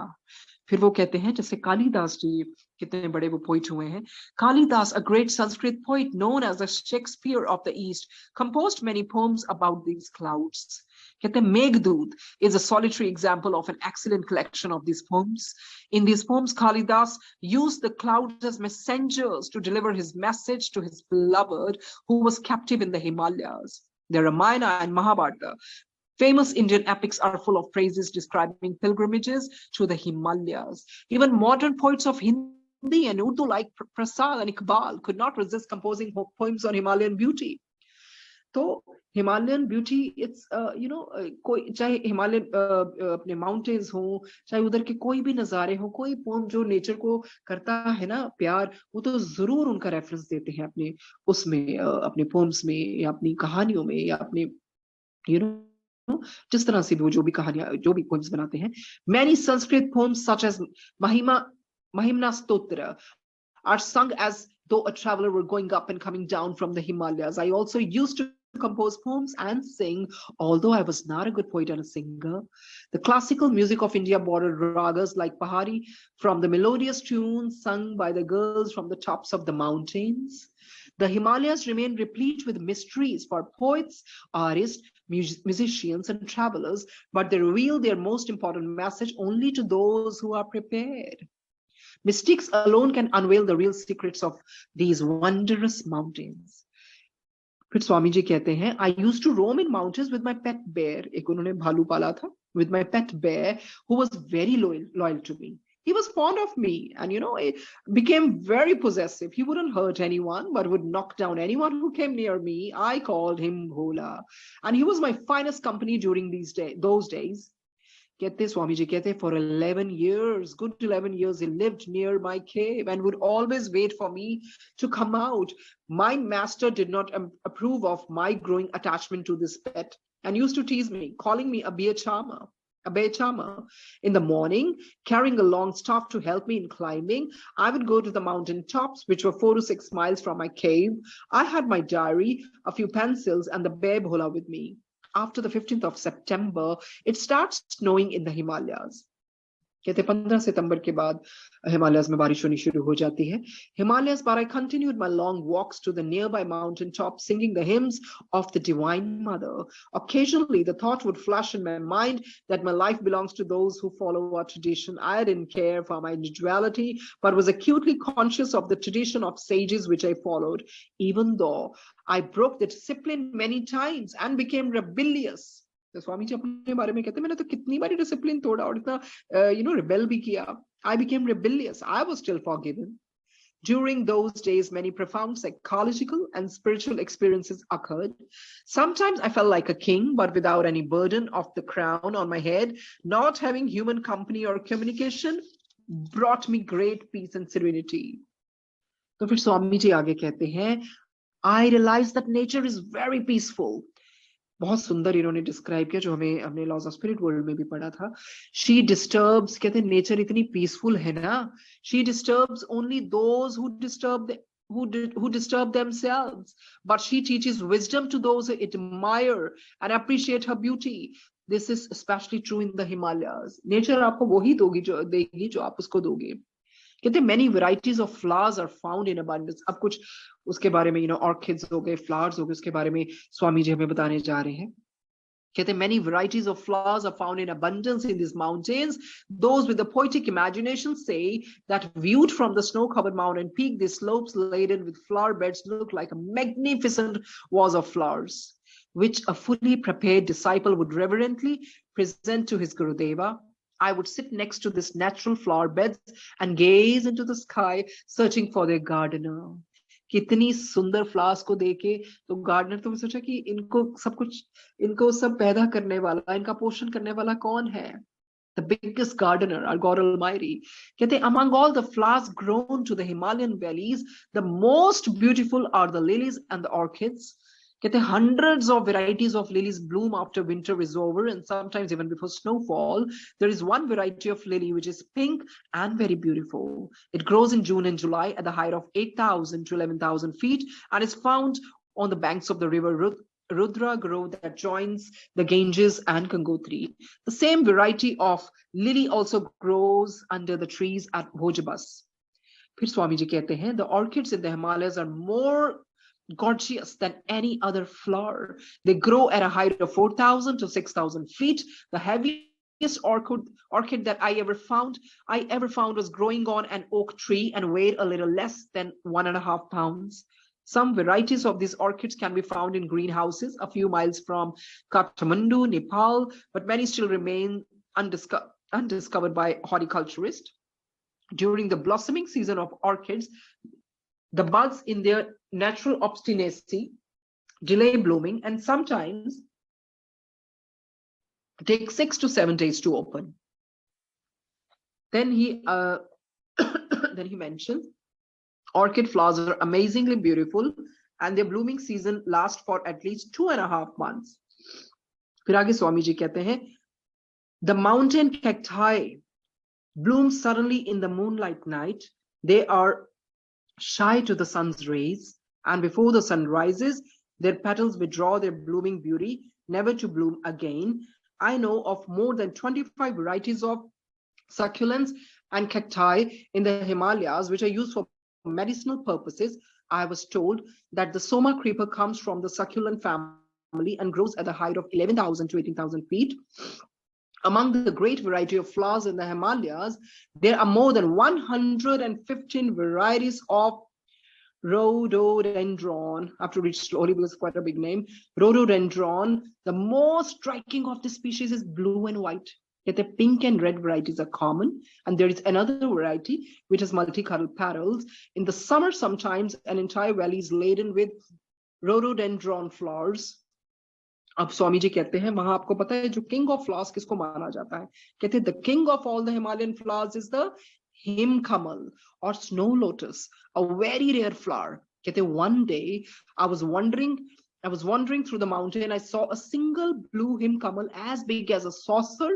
फिर वो कहते हैं जैसे कालिदास जी, कितने बड़े वो पोइट हुए हैं. Kalidas, a great Sanskrit poet known as the Shakespeare of the East, composed many poems about these clouds. कहते हैं Meghdut is a solitary example of an excellent collection of these poems. In these poems, Kalidas used the clouds as messengers to deliver his message to his beloved who was captive in the Himalayas. The Ramayana and Mahabharata, famous Indian epics, are full of phrases describing pilgrimages to the Himalayas. Even modern poets of Hindi and Urdu like Prasad and Iqbal could not resist composing poems on Himalayan beauty. तो Himalayan beauty it's कोई चाहे Himalayan अपने mountains हो, चाहे उधर के कोई भी नजारे हो, कोई पोम जो नेचर को करता है ना प्यार, वो तो जरूर उनका रेफरेंस देते हैं अपने उसमें, अपने पोम्स में या अपनी कहानियों में या अपने जिस तरह से भी वो जो भी कहानियां जो भी पोम्स बनाते हैं. Many Sanskrit poems such as Mahimna Stotra are sung as though a traveler were going up and coming down from the Himalayas. I also used to compose poems and sing, although I was not a good poet and a singer. The classical music of India borrowed ragas like Pahari from the melodious tunes sung by the girls from the tops of the mountains. The Himalayas remain replete with mysteries for poets, artists, musicians, and travelers, but they reveal their most important message only to those who are prepared. Mystics alone can unveil the real secrets of these wondrous mountains. फिर स्वामी जी कहते हैं, I used to roam in mountains with my pet bear. एक उन्होंने भालू पाला था. With my pet bear, who was very loyal to me. He was fond of me and, he became very possessive. He wouldn't hurt anyone, but would knock down anyone who came near me. I called him Bhola. And he was my finest company during those days. कहते स्वामी जी कहते, for 11 years, good 11 years, he lived near my cave and would always wait for me to come out. My master did not approve of my growing attachment to this pet and used to tease me, calling me a bear charmer. In the morning, carrying a long staff to help me in climbing, I would go to the mountain tops, which were 4 to 6 miles from my cave. I had my diary, a few pencils, and the bear Bhola with me. After the 15th of September, it starts snowing in the Himalayas. कहते 15 सितंबर के बाद Himalayas में बारिश होनी शुरू हो जाती है. Himalayas, but I continued my long walks to the nearby mountain top, singing the hymns of the Divine Mother. Occasionally, the thought would flash in my mind that my life belongs to those who follow our tradition. I didn't care for my individuality, but was acutely conscious of the tradition of sages which I followed, even though I broke the discipline many times and became rebellious. तो स्वामी जी अपने बारे में कहते हैं, मैंने तो कितनी बारी डिसिप्लिन तोड़ा और इतना रिबेल भी किया. I became rebellious. I was still forgiven. During those days, many profound psychological and spiritual experiences occurred. Sometimes I felt like a king, but without any burden of the crown on my head. Not having human company or communication brought me great peace and serenity. तो फिर स्वामी जी आगे कहते हैं, I realized that nature is very peaceful. बहुत सुंदर इन्होंने describe किया जो हमने लॉज ऑफ स्पिरिट वर्ल्ड में भी पढ़ा था. शी डिस्टर्ब्स, कहते हैं नेचर इतनी पीसफुल है ना. She disturbs only those who disturb themselves, but she teaches wisdom to those who admire and appreciate her beauty. This is especially true in the Himalayas. Nature आपको वही देगी जो आप उसको दोगे. कहते many varieties of flowers are found in abundance. अब कुछ उसके बारे में orchids हो गए, flowers हो गए, उसके बारे में स्वामी जी हमें बताने जा रहे हैं. कहते many varieties of flowers are found in abundance in these mountains. Those with the poetic imagination say that viewed from the snow-covered mountain peak, these slopes laden with flower beds look like a magnificent vase of flowers, which a fully prepared disciple would reverently present to his Gurudeva. I would sit next to this natural flower beds and gaze into the sky, searching for their gardener. कितनी सुंदर flowers को देखे तो gardener तो सोचा कि इनको सब पैदा करने वाला, इनका पोषण करने वाला कौन है? The biggest gardener, our God Almighty. कहते among all the flowers grown to the Himalayan valleys, the most beautiful are the lilies and the orchids. कहते hundreds of varieties of lilies bloom after winter is over and sometimes even before snowfall. There is one variety of lily which is pink and very beautiful. It grows in June and July at the height of 8,000 to 11,000 feet and is found on the banks of the river Rudra grove that joins the Ganges and Gangotri. The same variety of lily also grows under the trees at Bhojabas. फिर स्वामी जी कहते हैं, the orchids in the Himalayas are more gorgeous than any other flower. They grow at a height of 4,000 to 6,000 feet. The heaviest orchid that I ever found was growing on an oak tree and weighed a little less than 1.5 pounds. Some varieties of these orchids can be found in greenhouses a few miles from Kathmandu, Nepal, but many still remain undiscovered by horticulturists. During the blossoming season of orchids, the buds, in their natural obstinacy, delay blooming and sometimes take 6 to 7 days to open. Then he then he mentions orchid flowers are amazingly beautiful and their blooming season lasts for at least 2.5 months. फिर आगे स्वामी जी कहते हैं, the mountain cacti bloom suddenly in the moonlight night. They are shy to the sun's rays, and before the sun rises, their petals withdraw their blooming beauty, never to bloom again. I know of more than 25 varieties of succulents and cacti in the Himalayas, which are used for medicinal purposes. I was told that the Soma creeper comes from the succulent family and grows at the height of 11,000 to 18,000 feet. Among the great variety of flowers in the Himalayas, there are more than 115 varieties of rhododendron. I have to read slowly because it's quite a big name. Rhododendron. The most striking of this species is blue and white. Yet the pink and red varieties are common, and there is another variety which has multicolored petals. In the summer, sometimes an entire valley is laden with rhododendron flowers. अब स्वामी जी कहते हैं, वहां आपको पता है जो king of flowers किसको माना जाता है? कहते हैं the king of all the Himalayan flowers is the himkamal or snow lotus, a very rare flower. कहते हैं one day I was wandering through the mountain. I saw a single blue himkamal as big as a saucer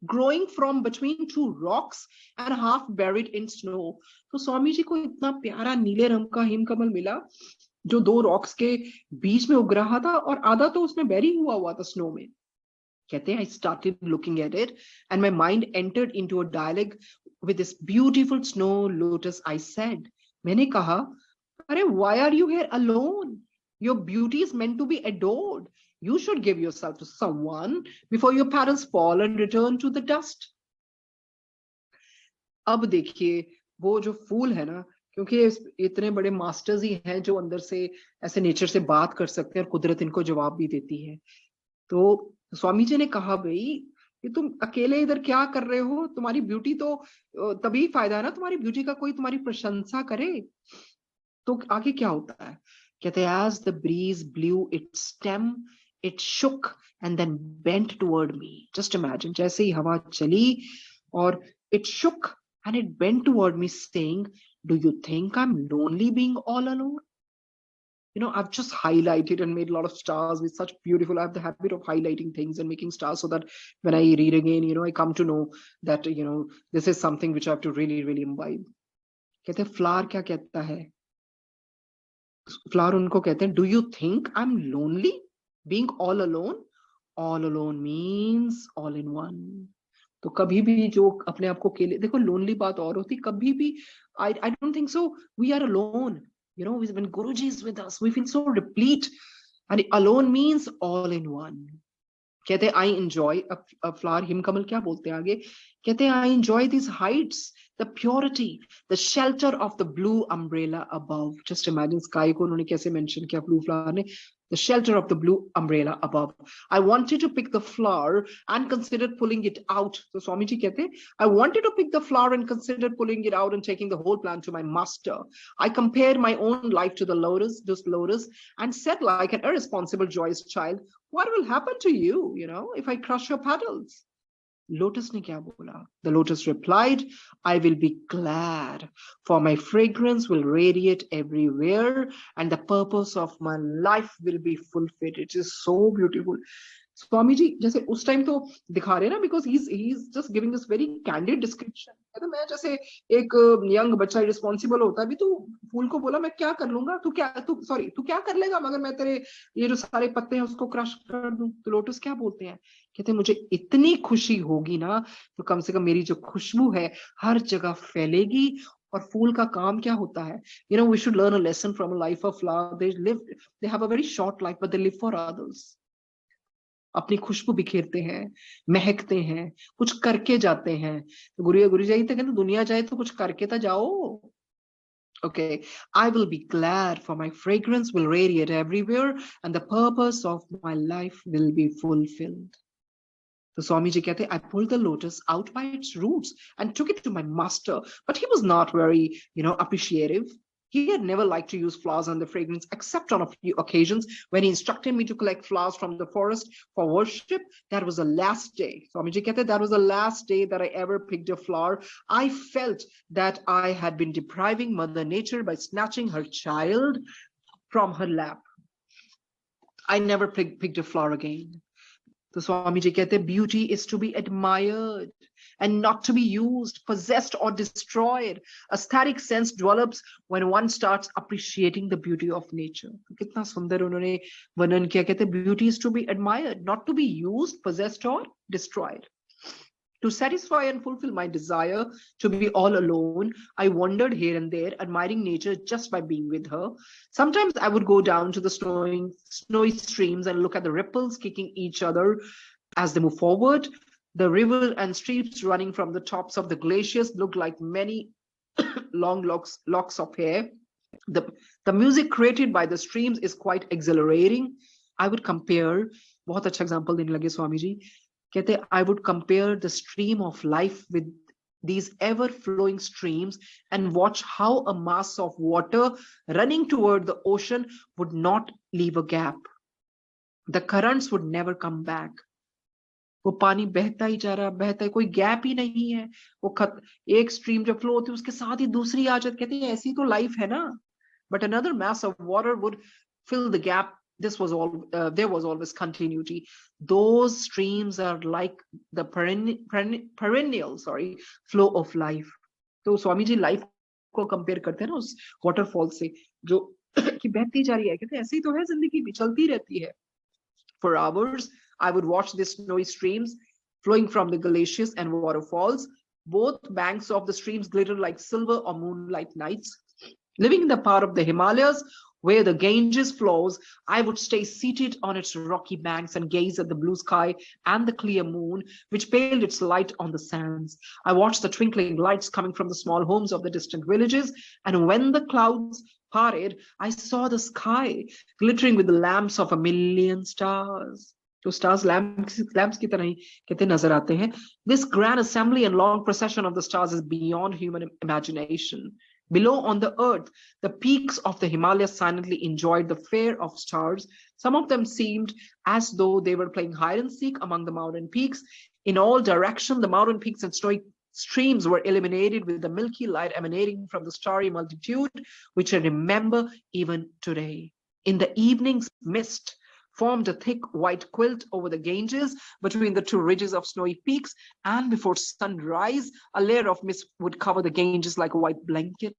growing from between two rocks and half buried in snow. तो स्वामी जी को इतना प्यारा नीले रंग का हिमकमल मिला जो 2 रॉक्स के बीच में उग रहा था और आधा तो उसमें बेरी हुआ था स्नो में. कहते हैं I started looking at it and my mind entered into a dialogue with this beautiful snow lotus. I said, मैंने कहा, अरे why are you here alone? Your beauty is meant to be adored. You should give yourself to someone before your petals fall and return to the dust. अब देखिए वो जो फूल है ना, क्योंकि इतने बड़े मास्टर्स ही हैं जो अंदर से ऐसे नेचर से बात कर सकते हैं और कुदरत इनको जवाब भी देती है. तो स्वामी जी ने कहा, भाई ये तुम अकेले इधर क्या कर रहे हो? तुम्हारी ब्यूटी तो तभी फायदा है ना, तुम्हारी ब्यूटी का कोई तुम्हारी प्रशंसा करे. तो आगे क्या होता है? कहते हैं as the breeze blew its stem, it shook and then bent toward me. Just imagine, जैसे ही हवा चली और it shook and it bent toward me saying, do you think I'm lonely being all alone? You know, I've just highlighted and made a lot of stars with such beautiful, I have the habit of highlighting things and making stars so that when I read again, you know, I come to know that, you know, this is something which I have to really, really imbibe. कहते हैं flower क्या कहता है? Flower उनको कहते हैं, do you think I'm lonely being all alone? All alone means all in one. तो कभी भी जो अपने आप को अकेले देखो, लोनली बात और होती, कभी भी I don't think so. We are alone. You know, when Guruji is with us, we feel so replete. And alone means all in one. कहते हैं I enjoy a flower. हिमकमल क्या बोलते हैं आगे? कहते हैं I enjoy these heights, the purity, the shelter of the blue umbrella above. Just imagine sky को उन्होंने कैसे mention किया blue flower ने. The shelter of the blue umbrella above. I wanted to pick the flower and considered pulling it out. So Swami ji कहते हैं, I wanted to pick the flower and considered pulling it out and taking the whole plant to my master. I compared my own life to the lotus, and said like an irresponsible, joyous child, what will happen to you, you know, if I crush your petals? Lotus ने क्या बोला? The lotus replied, I will be glad, for my fragrance will radiate everywhere and the purpose of my life will be fulfilled. It is so beautiful. Swami ji जैसे उस time तो दिखा रहे हैं ना, because he is just giving this very candid description. कहते मैं जैसे एक यंग बच्चा रिस्पॉन्सिबल होता है, अभी तू फूल को बोला मैं क्या कर लूंगा, तू क्या कर लेगा मगर मैं तेरे ये जो सारे पत्ते हैं उसको क्रश कर दूं। तो लोटस क्या बोलते हैं, कहते मुझे इतनी खुशी होगी ना, तो कम से कम मेरी जो खुशबू है हर जगह फैलेगी। और फूल का काम क्या होता है, you know we should learn a lesson from a life of flower. They have a very short life but they live for others. अपनी खुशबू बिखेरते हैं, महकते हैं, कुछ करके जाते हैं। तो गुरु जी तो कहते दुनिया जाए तो कुछ करके तो जाओ। Okay, I will be glad, for my fragrance will radiate everywhere, and the purpose of my life will be fulfilled. So Swami Ji कहते, I pulled the lotus out by its roots and took it to my master, but he was not very, appreciative. He had never liked to use flowers and the fragrance except on a few occasions when he instructed me to collect flowers from the forest for worship. That was the last day. Swami Ji कहते, that was the last day that I ever picked a flower. I felt that I had been depriving Mother Nature by snatching her child from her lap. I never picked a flower again. तो स्वामी जी कहते हैं beauty is to be admired and not to be used, possessed or destroyed. Aesthetic sense develops when one starts appreciating the beauty of nature. तो कितना सुंदर उन्होंने वर्णन किया, कहते beauty is to be admired, not to be used, possessed or destroyed. To satisfy and fulfill my desire to be all alone, I wandered here and there, admiring nature just by being with her. Sometimes I would go down to the snowy streams and look at the ripples kicking each other as they move forward. The river and streams running from the tops of the glaciers looked like many long locks of hair. The music created by the streams is quite exhilarating. I would compare, बहुत अच्छा example देने लगे स्वामी जी, कहते I would compare the stream of life with these ever-flowing streams and watch how a mass of water running toward the ocean would not leave a gap. The currents would never come back. वो पानी बहता ही जा रहा, बहता है, कोई gap ही नहीं है। वो एक स्ट्रीम जब फ्लो होती है उसके साथ ही दूसरी आ जाती, कहते हैं ऐसी तो लाइफ है ना। But another mass of water would fill the gap. There was always continuity. Those streams are like the perennial flow of life. तो स्वामी जी लाइफ को कंपेयर करते हैं ना उस वाटरफॉल से जो कि बहती जा रही है, कहते हैं ऐसे ही तो है जिंदगी भी, चलती रहती है। For hours I would watch the snowy streams flowing from the glaciers and waterfalls. Both banks of the streams glittered like silver on moonlight nights. Living in the part of the Himalayas where the Ganges flows, I would stay seated on its rocky banks and gaze at the blue sky and the clear moon, which paled its light on the sands. I watched the twinkling lights coming from the small homes of the distant villages, and when the clouds parted, I saw the sky glittering with the lamps of a million stars. तो stars lamps की तरह ही कहते नजर आते हैं. This grand assembly and long procession of the stars is beyond human imagination. Below on the earth, the peaks of the Himalayas silently enjoyed the fare of stars. Some of them seemed as though they were playing hide and seek among the mountain peaks. In all directions, the mountain peaks and snowy streams were illuminated with the milky light emanating from the starry multitude, which I remember even today. In the evening's mist, formed a thick white quilt over the Ganges between the two ridges of snowy peaks, and before sunrise, a layer of mist would cover the Ganges like a white blanket.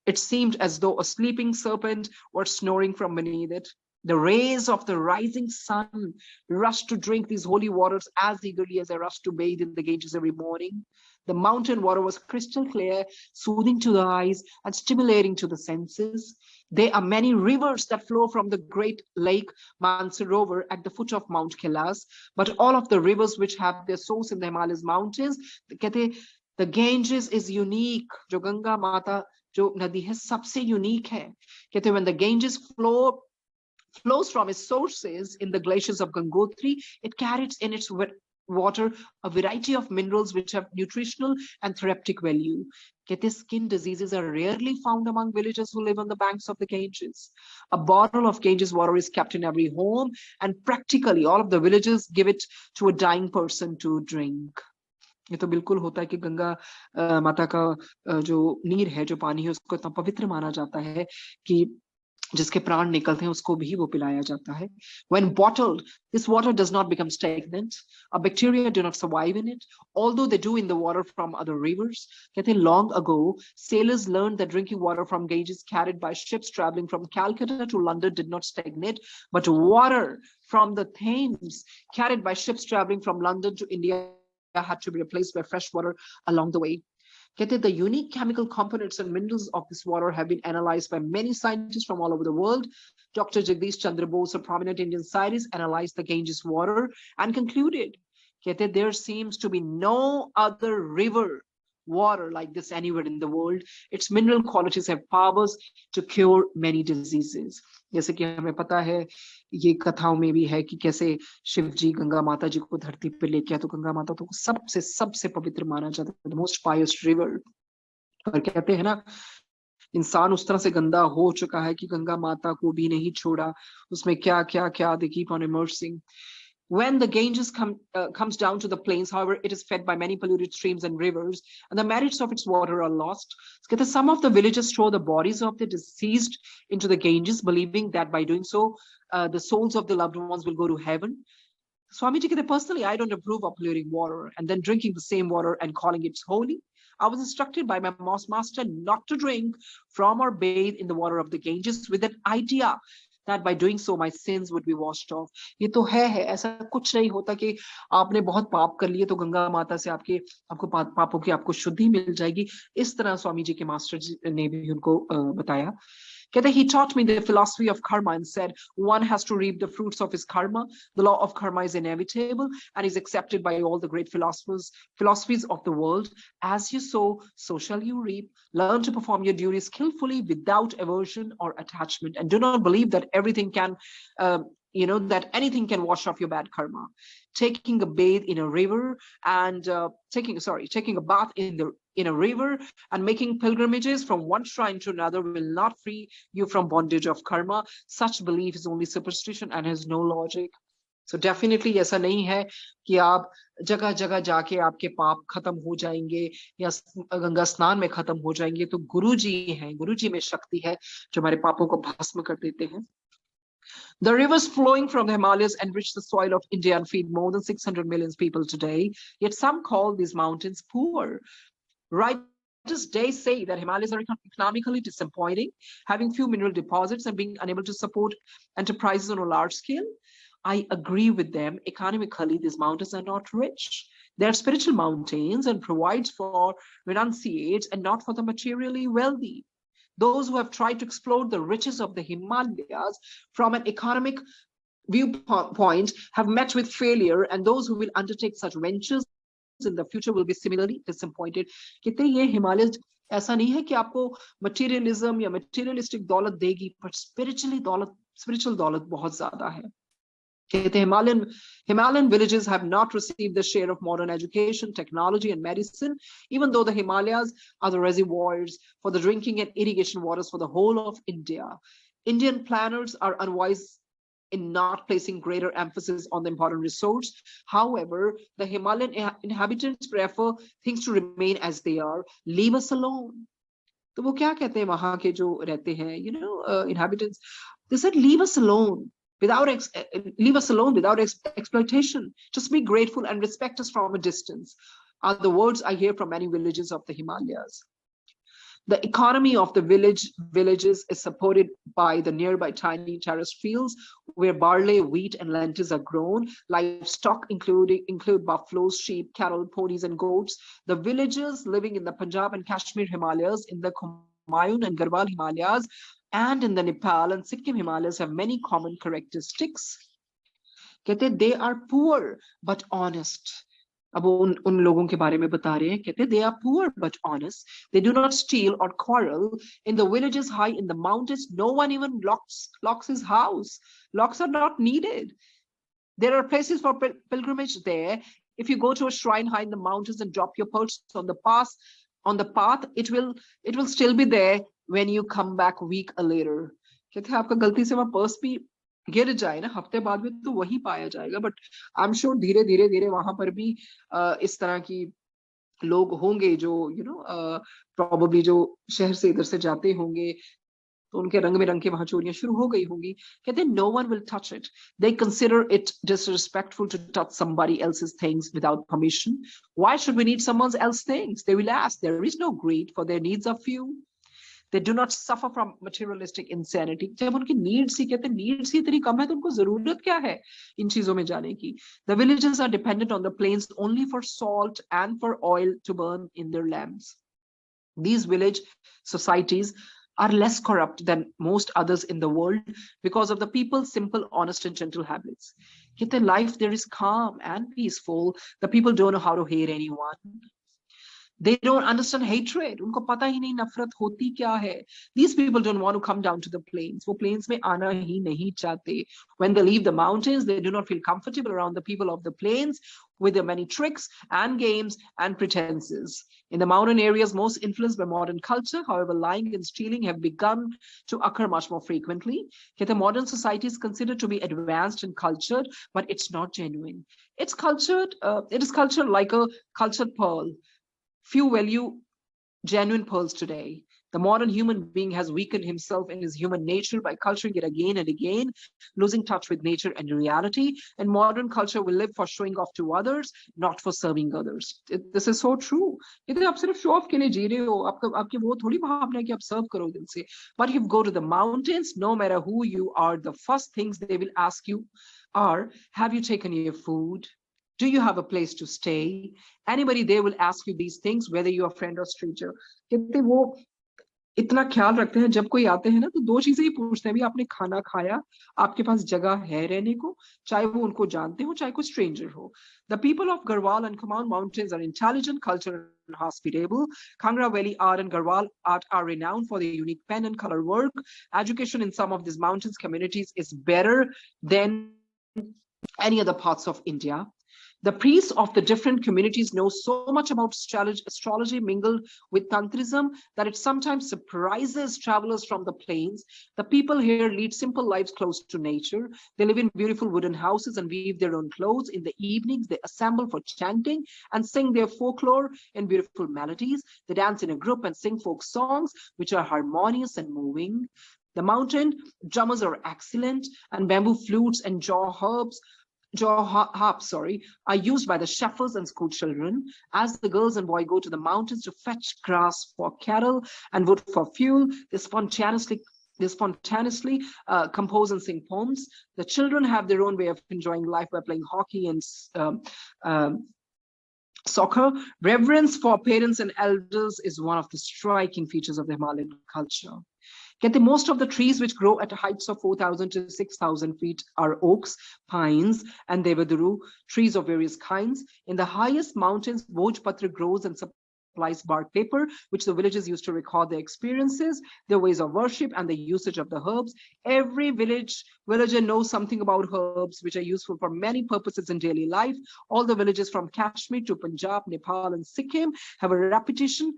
It seemed as though a sleeping serpent were snoring from beneath it. The rays of the rising sun rushed to drink these holy waters as eagerly as I rushed to bathe in the Ganges every morning. The mountain water was crystal clear, soothing to the eyes and stimulating to the senses. There are many rivers that flow from the great lake Mansarovar at the foot of Mount Kailas, but all of the rivers which have their source in the Himalayas mountains, the Ganges is unique. जो गंगा माता जो नदी है सबसे unique है. कहते when the Ganges flows from its sources in the glaciers of Gangotri, it carries in its water a variety of minerals which have nutritional and therapeutic value. कहते skin diseases are rarely found among villagers who live on the banks of the Ganges. A bottle of Ganges water is kept in every home, and practically all of the villagers give it to a dying person to drink. ये तो बिल्कुल होता है कि गंगा माता का जो नीर है, जो पानी है, उसको इतना पवित्र माना जाता है कि जिसके प्राण निकलते हैं उसको भी वो पिलाया जाता है. When bottled, this water does not become stagnant. A bacteria do not survive in it, although they do in the water from other rivers. कहते हैं long ago, sailors learned that drinking water from Ganges carried by ships traveling from Calcutta to London did not stagnate, but water from the Thames carried by ships traveling from London to India had to be replaced by fresh water along the way. कहते the unique chemical components and minerals of this water have been analyzed by many scientists from all over the world. Dr. Jagdish Chandra Bose, a prominent Indian scientist, analyzed the Ganges water and concluded कहते there seems to be no other river water like this anywhere in the world. Its mineral qualities have powers to cure many diseases. जैसे कि हमें पता है, ये कथाओं में भी है कि कैसे शिव जी गंगा माता जी को धरती पे लेके आए, तो गंगा माता तो सबसे सबसे पवित्र माना जाता है, द मोस्ट पायस रिवर. और कहते हैं ना, इंसान उस तरह से गंदा हो चुका है कि गंगा माता को भी नहीं छोड़ा, उसमें क्या क्या क्या they keep on immersing. When the Ganges comes down to the plains, however, it is fed by many polluted streams and rivers, and the merits of its water are lost. Some of the villagers throw the bodies of the deceased into the Ganges, believing that by doing so, the souls of the loved ones will go to heaven. Swamiji, personally, I don't approve of polluting water and then drinking the same water and calling it holy. I was instructed by my mosque master not to drink from or bathe in the water of the Ganges with an idea that by doing so my sins would be washed off. ये तो है ऐसा कुछ नहीं होता कि आपने बहुत पाप कर लिए तो गंगा माता से आपको पापों की आपको शुद्धि मिल जाएगी. इस तरह स्वामी जी के मास्टर जी ने भी उनको बताया. कहते he taught me the philosophy of karma and said one has to reap the fruits of his karma. The law of karma is inevitable and is accepted by all the great philosophies of the world. As you sow, so shall you reap. Learn to perform your duties skillfully without aversion or attachment, and do not believe that everything can that anything can wash off your bad karma. Taking a bathe in a river and taking a bath in a river and making pilgrimages from one shrine to another will not free you from bondage of karma. Such belief is only superstition and has no logic. So definitely ऐसा नहीं है कि आप जगह जगह जाके आपके पाप खत्म हो जाएंगे या गंगा स्नान में खत्म हो जाएंगे. तो गुरु जी हैं, गुरु जी में शक्ति है जो हमारे पापों को भस्म कर देते हैं. The rivers flowing from the Himalayas enrich the soil of India and feed more than 600 million people today. Yet some call these mountains poor. Writers they say that Himalayas are economically disappointing, having few mineral deposits and being unable to support enterprises on a large scale. I agree with them. Economically, these mountains are not rich. They are spiritual mountains and provides for renunciates and not for the materially wealthy. Those who have tried to explore the riches of the Himalayas from an economic viewpoint have met with failure, and those who will undertake such ventures in the future will be similarly disappointed. कहते ये हिमालय ऐसा नहीं है कि आपको materialism या materialistic दौलत देगी, but spiritual दौलत बहुत ज्यादा है. Himalayan villages have not received the share of modern education, technology, and medicine, even though the Himalayas are the reservoirs for the drinking and irrigation waters for the whole of India. Indian planners are unwise in not placing greater emphasis on the important resource. However, the Himalayan inhabitants prefer things to remain as they are. Leave us alone. तो वो क्या कहते हैं वहां के जो रहते हैं, inhabitants? They said, leave us alone. Leave us alone without exploitation. Just be grateful and respect us from a distance, are the words I hear from many villages of the Himalayas. The economy of the villages is supported by the nearby tiny terrace fields where barley, wheat, and lentils are grown. Livestock include buffaloes, sheep, cattle, ponies, and goats. The villagers living in the Punjab and Kashmir Himalayas, in the Kumaun and Garhwal Himalayas, and in the Nepal and Sikkim Himalayas have many common characteristics. कहते they are poor but honest. अब उन लोगों के बारे में बता रहे हैं. कहते they are poor but honest. They do not steal or quarrel. In the villages high in the mountains, no one even locks his house. Locks are not needed. There are places for pilgrimage there. If you go to a shrine high in the mountains and drop your purse on the path, it will still be there when you come back a week later. कहते हैं आपका गलती से वहां purse भी गिर जाए ना, हफ्ते बाद में तो वही पाया जाएगा. बट आई एम श्योर धीरे धीरे वहां पर भी इस तरह की लोग होंगे जो probably जो शहर से इधर से जाते होंगे, तो उनके रंग में रंग के वहां चोरियां शुरू हो गई होंगी। कहते हैं no one will touch it. They consider it disrespectful to touch somebody else's things without permission. Why should we need someone else's things? They will ask. There is no greed, for their needs are few. They do not suffer from materialistic insanity. जब उनकी needs ही कहते हैं needs ही इतनी कम है तो उनको जरूरत क्या है इन चीजों में जाने की? The villagers are dependent on the plains only for salt and for oil to burn in their lamps. These village societies are less corrupt than most others in the world because of the people's simple, honest, and gentle habits. Yet in life there is calm and peaceful. The people don't know how to hate anyone. They don't understand hatred. उनको पता ही नहीं नफरत होती क्या है. These people don't want to come down to the plains. वो plains में आना ही नहीं चाहते. When they leave the mountains, they do not feel comfortable around the people of the plains with their many tricks and games and pretenses. In the mountain areas most influenced by modern culture, however, lying and stealing have begun to occur much more frequently. Yet the modern society is considered to be advanced and cultured, but it's not genuine. It's cultured. It is cultured like a cultured pearl. Few value genuine pearls today. The modern human being has weakened himself in his human nature by culturing it again and again, losing touch with nature and reality. And modern culture will live for showing off to others, not for serving others. This is so true. यदि आप सिर्फ show off के लिए जी रहे हो, आपकी वो थोड़ी भावना है कि आप सर्व करो दिल से. But if you go to the mountains, no matter who you are, the first things they will ask you are, have you taken your food? Do you have a place to stay? Anybody there will ask you these things, whether you're a friend or stranger. कहते वो इतना ख्याल रखते हैं जब कोई आते हैं ना तो दो चीजें ही पूछते हैं, भी आपने खाना खाया, आपके पास जगह है रहने को, चाहे वो उनको जानते हो चाहे कोई स्ट्रेंजर हो. The people of Garhwal and Kumaon mountains are intelligent, cultural, and hospitable. Kangra Valley art and Garhwal art are renowned for their unique pen and color work. Education in some of these mountains communities is better than any other parts of India. The priests of the different communities know so much about astrology mingled with Tantrism that it sometimes surprises travelers from the plains. The people here lead simple lives close to nature. They live in beautiful wooden houses and weave their own clothes. In the evenings, they assemble for chanting and sing their folklore in beautiful melodies. They dance in a group and sing folk songs, which are harmonious and moving. The mountain drummers are excellent, and bamboo flutes and harps are used by the shepherds and school children. As the girls and boys go to the mountains to fetch grass for cattle and wood for fuel, they spontaneously compose and sing poems. The children have their own way of enjoying life by playing hockey and soccer. Reverence for parents and elders is one of the striking features of the Himalayan culture. Most of the trees which grow at heights of 4,000 to 6,000 feet are oaks, pines, and devadaru, trees of various kinds. In the highest mountains, Bhojpatra grows and supplies bark paper, which the villagers use to record their experiences, their ways of worship, and the usage of the herbs. Every villager knows something about herbs, which are useful for many purposes in daily life. All the villages from Kashmir to Punjab, Nepal, and Sikkim have a reputation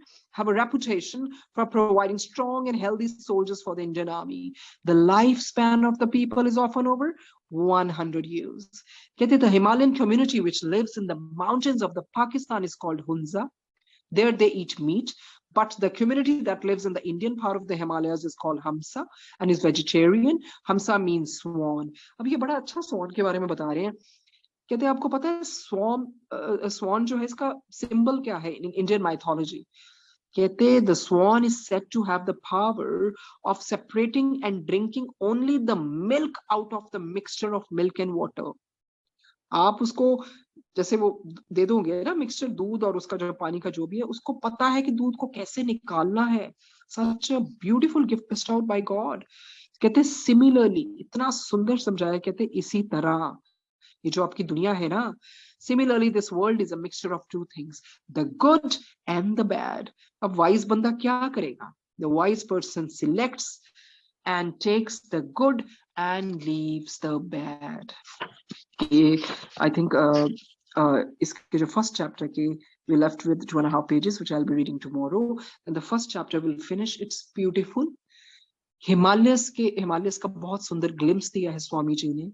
for providing strong and healthy soldiers for the Indian army. The lifespan of the people is often over 100 years. The Himalayan community which lives in the mountains of the Pakistan is called Hunza. There they eat meat, but the community that lives in the Indian part of the Himalayas is called Hamsa and is vegetarian. Hamsa means swan. अब ये बड़ा अच्छा swan के बारे में बता रहे हैं. कहते हैं आपको पता है swan जो है इसका symbol क्या है in Indian mythology? कहते the swan is said to have the power of separating and drinking only the milk out of the mixture of milk and water. आप उसको जैसे वो दे दोगे ना मिक्सचर दूध और उसका जो पानी का जो भी है, उसको पता है कि दूध को कैसे निकालना है. Such a beautiful gift bestowed out by God. कहते similarly, इतना सुंदर समझाया. कहते इसी तरह ये जो आपकी दुनिया है ना, similarly this world is a mixture of two things, the good and the bad. अब wise बंदा क्या करेगा? The wise person selects and takes the good and leaves the bad. I think iske jo first chapter ke we're left with 2.5 pages, which I'll be reading tomorrow, and the first chapter will finish. It's beautiful. Himalayas का बहुत सुंदर glimpse दिया है स्वामी जी ने,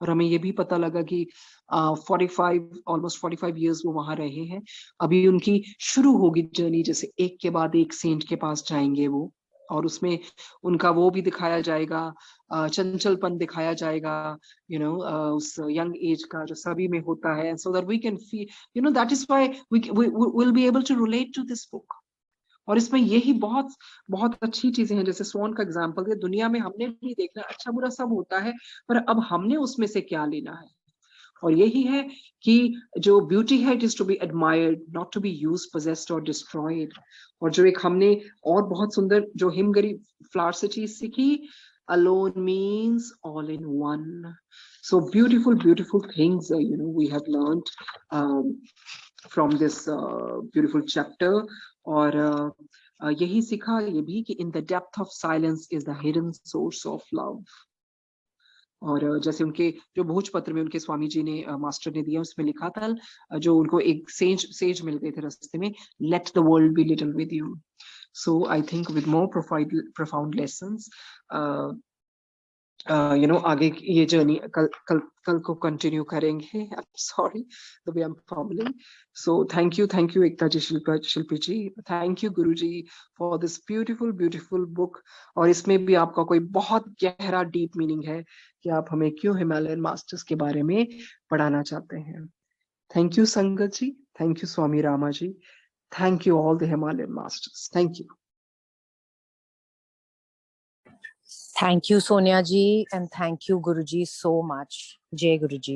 और हमें ये भी पता लगा कि almost 45 years वो वहां रहे हैं. अभी उनकी शुरू होगी जर्नी, जैसे एक के बाद एक सेंट के पास जाएंगे वो, और उसमें उनका वो भी दिखाया जाएगा, चंचलपन दिखाया जाएगा, उस यंग एज का जो सभी में होता है, so that we can feel, that is why we will be able to relate to this book. और इसमें यही बहुत बहुत अच्छी चीजें हैं, जैसे स्वॉन का एग्जाम्पल है, दुनिया में हमने भी देखना अच्छा बुरा सब होता है, पर अब हमने उसमें से क्या लेना है। और यही है कि जो ब्यूटी है, it is to be admired, not to be use, possessed और डिस्ट्रॉयड। और जो एक हमने और बहुत सुंदर जो हिमगिरी फ्लावर से चीज सीखी, alone means all in one. So beautiful, beautiful things, we have learned from this beautiful chapter. और यही सीखा ये भी कि in the depth of silence is the hidden source of love. और जैसे उनके जो भोज पत्र में उनके स्वामी जी ने मास्टर ने दिया, उसमें लिखा था, जो उनको एक सेज मिल गए थे रास्ते में, let the world be little with you. So I think with more profound lessons, आगे ये जर्नी कल को कंटिन्यू करेंगे। Sorry the way I am formalling. So thank you Ekta ji, Shilpi ji, thank you Guru ji for this beautiful beautiful book. और इसमें भी आपका कोई बहुत गहरा डीप मीनिंग है कि आप हमें क्यों हिमालयन मास्टर्स के बारे में पढ़ाना चाहते हैं। Thank you Sangat ji, thank you Swami Rama ji, thank you all the Himalayan masters, thank you. Thank you, Sonia ji, and thank you, Guruji, so much. Jai Guruji.